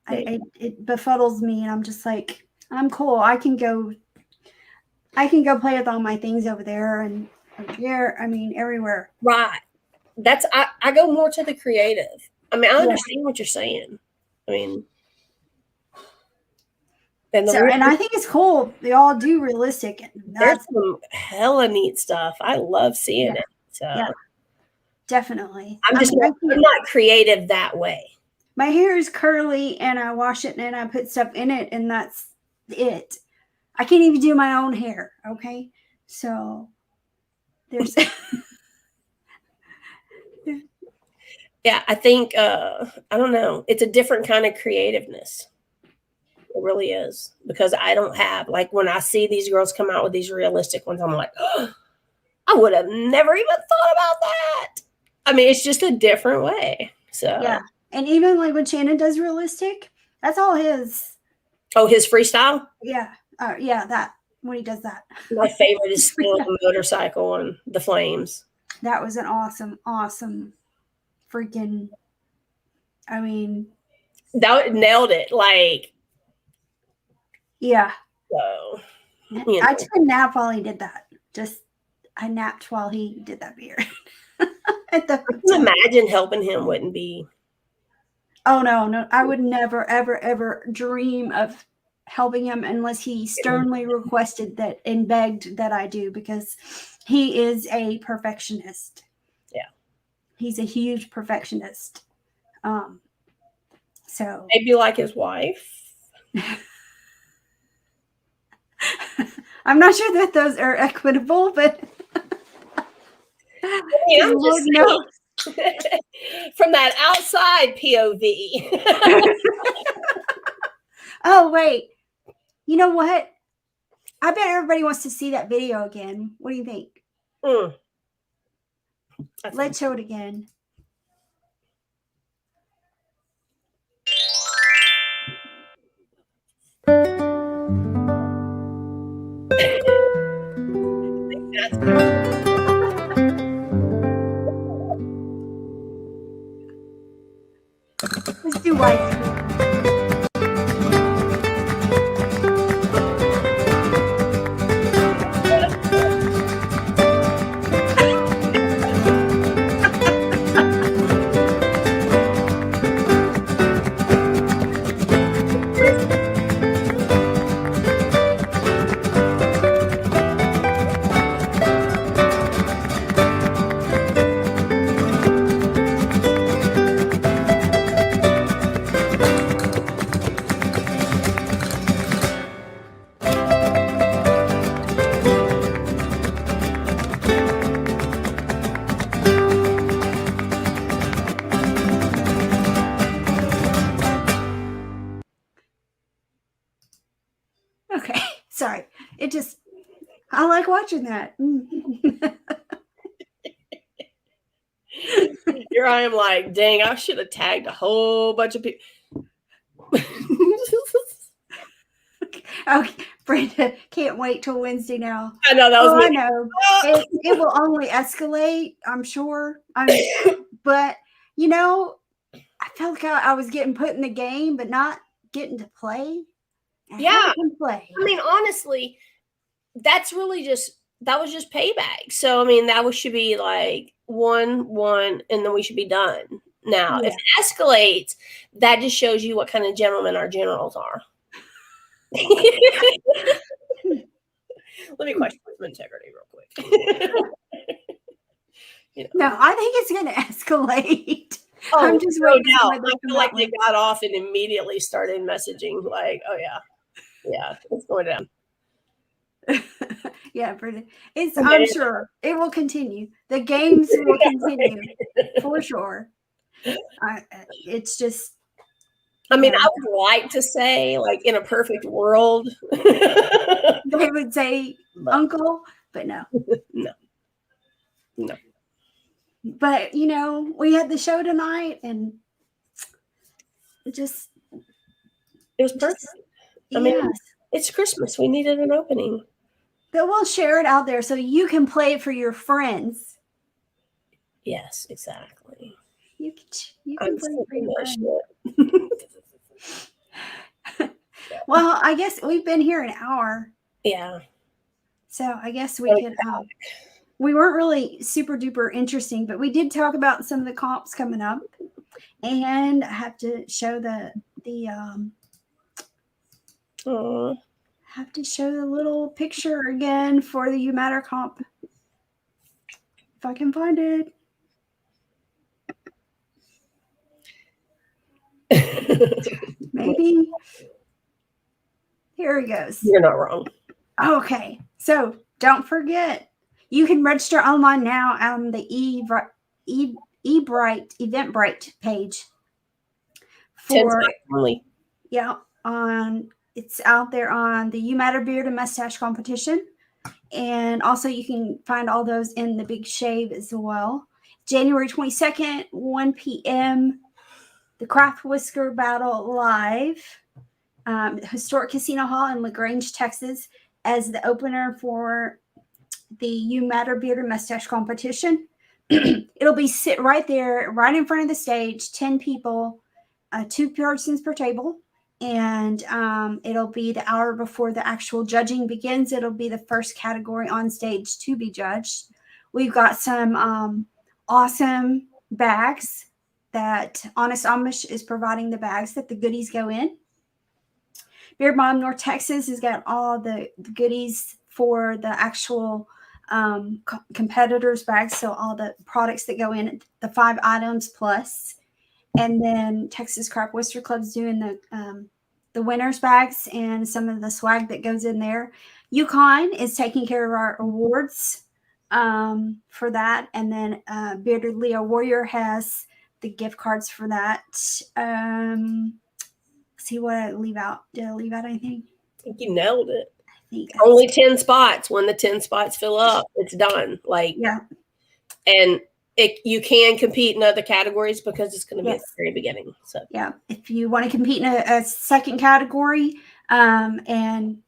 It befuddles me, and I'm just like, I'm cool. I can go play with all my things over there and here. I mean, everywhere. Right. That's I go more to the creative. I mean, I understand what you're saying. I mean, and I think it's cool. They all do realistic. There's some hella neat stuff. I love seeing it. So yeah, definitely. I'm not creative that way. My hair is curly, and I wash it, and I put stuff in it, and that's it. I can't even do my own hair. Okay, so there's. Yeah, I think I don't know. It's a different kind of creativeness. It really is, because I don't have, like, when I see these girls come out with these realistic ones, I'm like, oh, I would have never even thought about that. I mean, it's just a different way. So yeah, and even like when Shannon does realistic, that's all his. Oh, his freestyle? Yeah, yeah, that when he does that. My favorite is still the motorcycle and the flames. That was an awesome. Freaking, I mean, that nailed it. Like, yeah. So, I took a nap while he did that. I napped while he did that beard. I can imagine helping him wouldn't be. Oh no! I would never, ever dream of helping him unless he sternly requested that and begged that I do, because he is a perfectionist. He's a huge perfectionist. So maybe like his wife. I'm not sure that those are equitable, but Lord knows. From that outside POV. Oh, wait. You know what? I bet everybody wants to see that video again. What do you think? Let's show it again. Let's do white. Sorry. I like watching that. Here I am like, dang, I should have tagged a whole bunch of people. Okay, Brenda, can't wait till Wednesday now. I know that was me. I know. It will only escalate, I'm sure. But, I felt like I was getting put in the game, but not getting to play. Yeah. Play. I mean, honestly, that was just payback. So, I mean, should be like 1-1, and then we should be done. Now, if it escalates, that just shows you what kind of gentlemen our generals are. Let me question some integrity real quick. No, I think it's going to escalate. Oh, I'm just waiting. No doubt. I feel like they got off and immediately started messaging like, "Oh yeah, it's going down." Yeah, Brittany. I'm sure it will continue. The games will continue for sure. It's just. I mean, I would like to say, like, in a perfect world, they would say uncle, but no. No. But we had the show tonight, and it was perfect. I mean, it's Christmas. We needed an opening. But we'll share it out there so you can play it for your friends. Yes, exactly. You can play it for your friends. Well, I guess we've been here an hour. Yeah. So I guess we could. We weren't really super duper interesting, but we did talk about some of the comps coming up, and I have to show have to show the little picture again for the You Matter comp. If I can find it. Maybe. Here he goes. You're not wrong. Okay. So don't forget, you can register online now on the Eventbrite page. 10 only. Yeah. It's out there on the You Matter Beard and Mustache competition. And also you can find all those in the Big Shave as well. January 22nd, 1 p.m., the Craft Whisker Battle live. Historic Casino Hall in LaGrange, Texas, as the opener for the You Matter Beard and Mustache competition. It'll be sit right there, right in front of the stage, 10 people, 2 persons per table. And it'll be the hour before the actual judging begins. It'll be the first category on stage to be judged. We've got some awesome bags that Honest Amish is providing the bags that the goodies go in. Beard Mom North Texas has got all the goodies for the actual competitors' bags. So all the products that go in, the 5 items plus. And then Texas Craft Whisker Club's doing the winners' bags and some of the swag that goes in there. Yukon is taking care of our awards for that. And then Bearded Leo Warrior has the gift cards for that. See what I leave out. Did I leave out anything? I think you nailed it. Only 10 spots. When the 10 spots fill up, it's done. And you can compete in other categories because it's going to be at the very beginning. So yeah, if you want to compete in a second category, and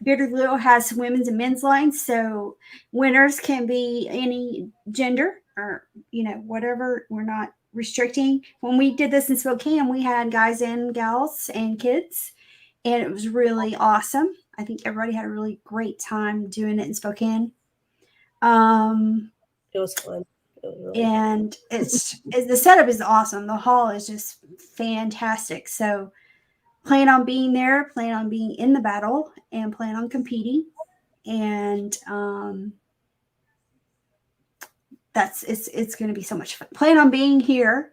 Bearded Leo has women's and men's lines, so winners can be any gender or whatever. We're not restricting. When we did this in Spokane, we had guys and gals and kids, and it was really awesome. I think everybody had a really great time doing it in Spokane. It was fun. And the setup is awesome. The hall is just fantastic. So plan on being there, plan on being in the battle, and plan on competing. And it's going to be so much fun. Plan on being here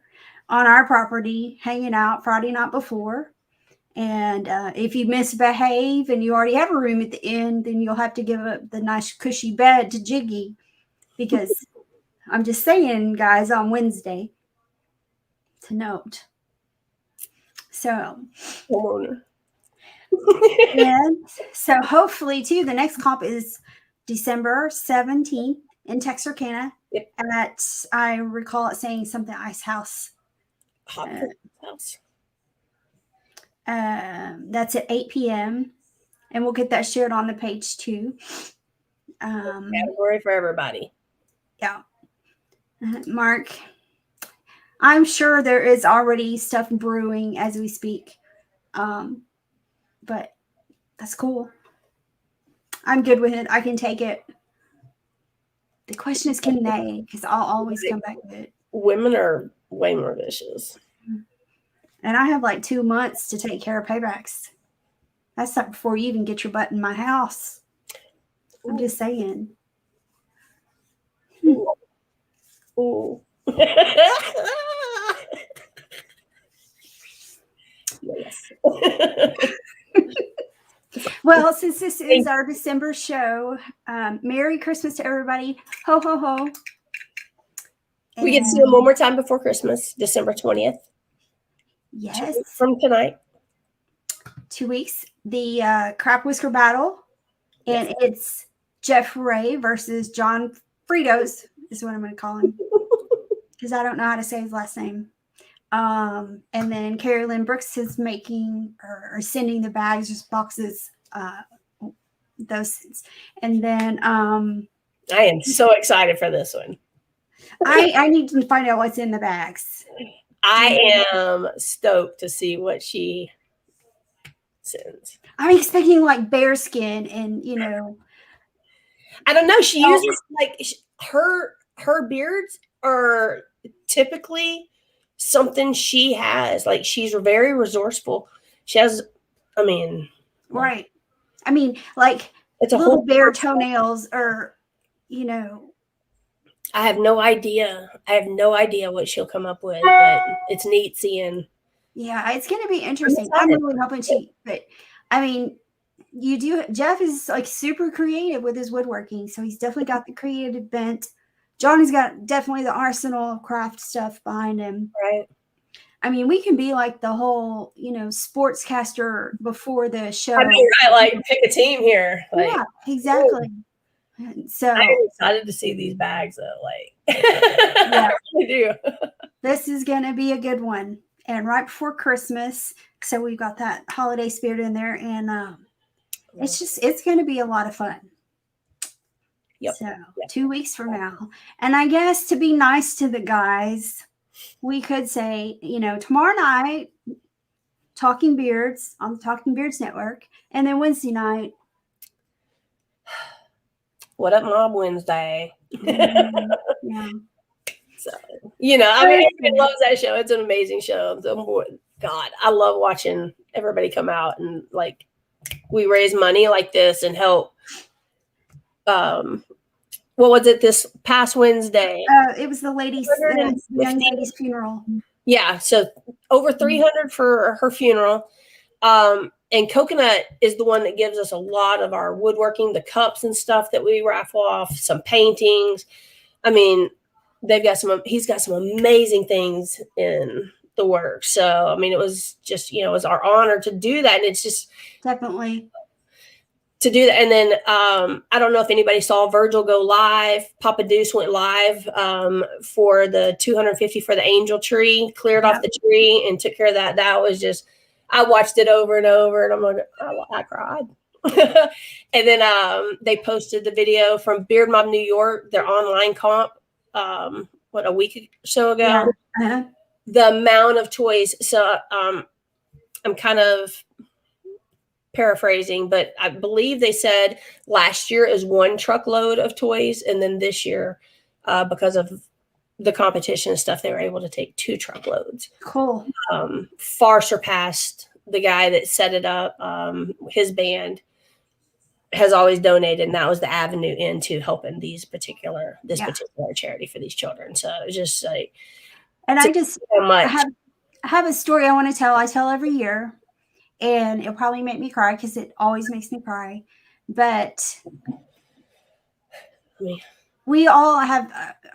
on our property, hanging out Friday night before. And if you misbehave and you already have a room at the end, then you'll have to give up the nice cushy bed to Jiggy, because I'm just saying, guys, on Wednesday to note. So, And so hopefully too, the next comp is December 17th in Texarkana. Yep. At, I recall it saying something Ice House. Hot House. That's at 8 p.m. And we'll get that shared on the page too. Category for everybody. Yeah. Mark, I'm sure there is already stuff brewing as we speak. But that's cool. I'm good with it. I can take it. The question is, can they? Because I'll always come back with it. Women are way more vicious. And I have like 2 months to take care of paybacks. That's not before you even get your butt in my house. I'm just saying. Ooh. Ooh. Yes. Well, since this is our December show, Merry Christmas to everybody. Ho, ho, ho. We get to see them one more time before Christmas, December 20th. Yes. From tonight. 2 weeks. The Crap Whisker battle. And it's Jeff Ray versus John Fritos, is what I'm going to call him. Because I don't know how to say his last name. And then Carrie Lynn Brooks is making or sending the bags, just boxes, those things. And then I am so excited for this one. I need to find out what's in the bags. I am stoked to see what she sends. I'm expecting like bear skin and, you know. I don't know. She uses like her beards are typically something she has. Like she's very resourceful. She has, I mean. Right. I mean, like it's a little whole bear toenails or, you know. I have no idea. What she'll come up with, but it's neat seeing. Yeah, it's going to be interesting. I'm really hoping but I mean, Jeff is like super creative with his woodworking. So he's definitely got the creative bent. Johnny's got definitely the arsenal of craft stuff behind him. Right. I mean, we can be like the whole, you know, sportscaster before the show. I mean, right, like pick a team here. Like, yeah, exactly. So I'm excited to see these bags though. Like, yeah. I really do. This is going to be a good one. And right before Christmas. So we've got that holiday spirit in there. And it's going to be a lot of fun. Yep. So 2 weeks from now. And I guess to be nice to the guys, we could say, you know, tomorrow night, Talking Beards on the Talking Beards Network. And then Wednesday night, What Up Mob Wednesday. Yeah. So, you know, I mean, everybody loves that show. It's an amazing show. God, I love watching everybody come out and like we raise money like this and help. What was it this past Wednesday? It was the young lady's funeral. Yeah, so over 300 for her funeral. And Coconut is the one that gives us a lot of our woodworking, the cups and stuff that we raffle off, some paintings. I mean, he's got some amazing things in the works. So, I mean, it was just, you know, it was our honor to do that. And it's just definitely to do that. And then I don't know if anybody saw Virgil go live. Papa Deuce went live for the 250 for the angel tree, cleared off the tree and took care of that. That was just, I watched it over and over and I'm like, I cried. And then they posted the video from Beard Mob New York, their online comp, a week or so ago. Yeah. Uh-huh. The amount of toys. So I'm kind of paraphrasing, but I believe they said last year is 1 truckload of toys. And then this year, because of the competition and stuff, they were able to take 2 truckloads. Cool. Far surpassed the guy that set it up. His band has always donated, and that was the avenue into helping this particular charity for these children. So it was just like, and I just have a story I want to tell. I tell every year, and it'll probably make me cry because it always makes me cry. But we all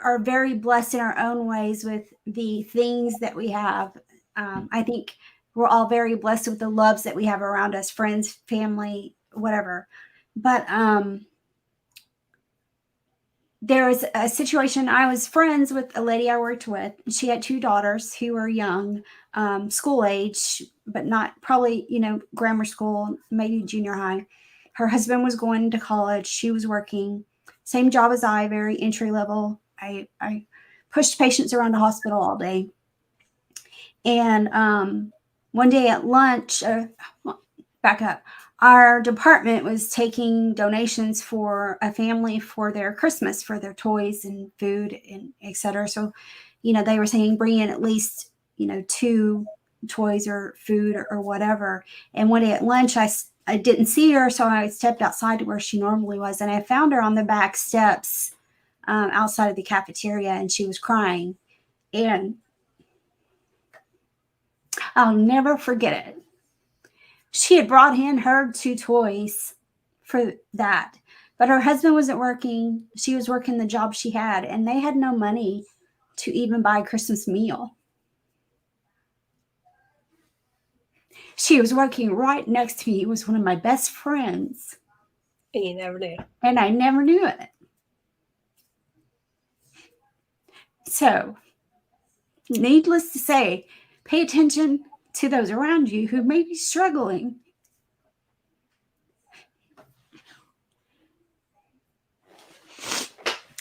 are very blessed in our own ways with the things that we have. I think we're all very blessed with the loves that we have around us, friends, family, whatever. But there was a situation. I was friends with a lady I worked with. She had 2 daughters who were young, school age, but not probably, grammar school, maybe junior high. Her husband was going to college. She was working. Same job as I, very entry level. I pushed patients around the hospital all day. And one day at lunch, back up, our department was taking donations for a family for their Christmas, for their toys and food and etc. So, they were saying bring in at least, 2 toys or food or whatever. And one day at lunch, I didn't see her, so I stepped outside to where she normally was, and I found her on the back steps outside of the cafeteria, and she was crying. And I'll never forget it. She had brought in her 2 toys for that, but her husband wasn't working. She was working the job she had, and they had no money to even buy a Christmas meal. She was working right next to me. It was one of my best friends. And you never knew. And I never knew it. So, needless to say, pay attention to those around you who may be struggling.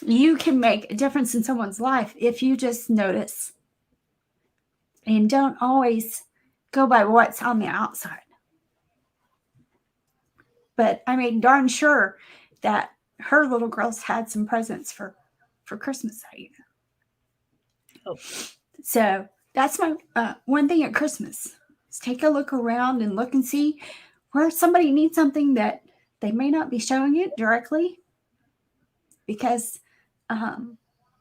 You can make a difference in someone's life if you just notice and don't always go by what's on the outside. But I made darn sure that her little girls had some presents for Christmas that year. Oh. So that's my one thing at Christmas is take a look around and look and see where somebody needs something that they may not be showing it directly, because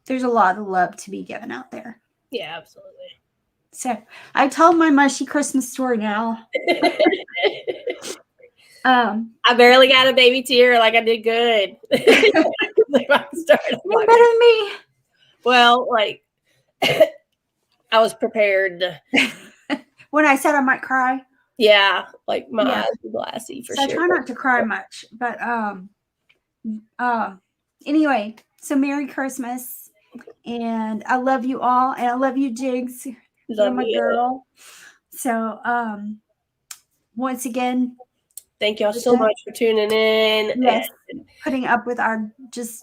there's a lot of love to be given out there. Yeah, absolutely. So I told my mushy Christmas story now. I barely got a baby tear. Like, I did good. You're better than me. Well, like, I was prepared. When I said I might cry. Yeah, like my eyes were glassy for sure. I try not to cry much, but anyway, so Merry Christmas, and I love you all, and I love you, Jigs. You're my girl. So once again, thank y'all so much for tuning in. Yes, and putting up with our just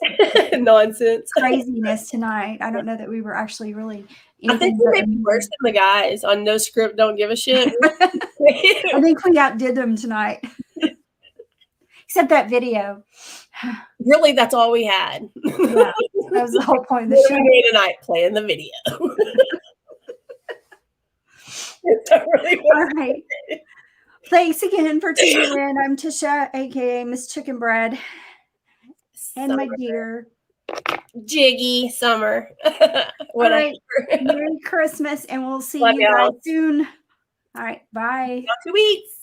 nonsense craziness tonight. I don't know that we were actually really. I think we may be worse than the guys on No Script, Don't Give a Shit. I think we outdid them tonight. Except that video. Really, that's all we had. Yeah, that was the whole point of the show. We made tonight playing the video. Really all right. Thanks again for tuning in. I'm Tisha, aka Miss Chicken Bread, and my dear Jiggy Summer. All right. Merry Christmas, and we'll see you guys soon. All right. Bye. 2 weeks.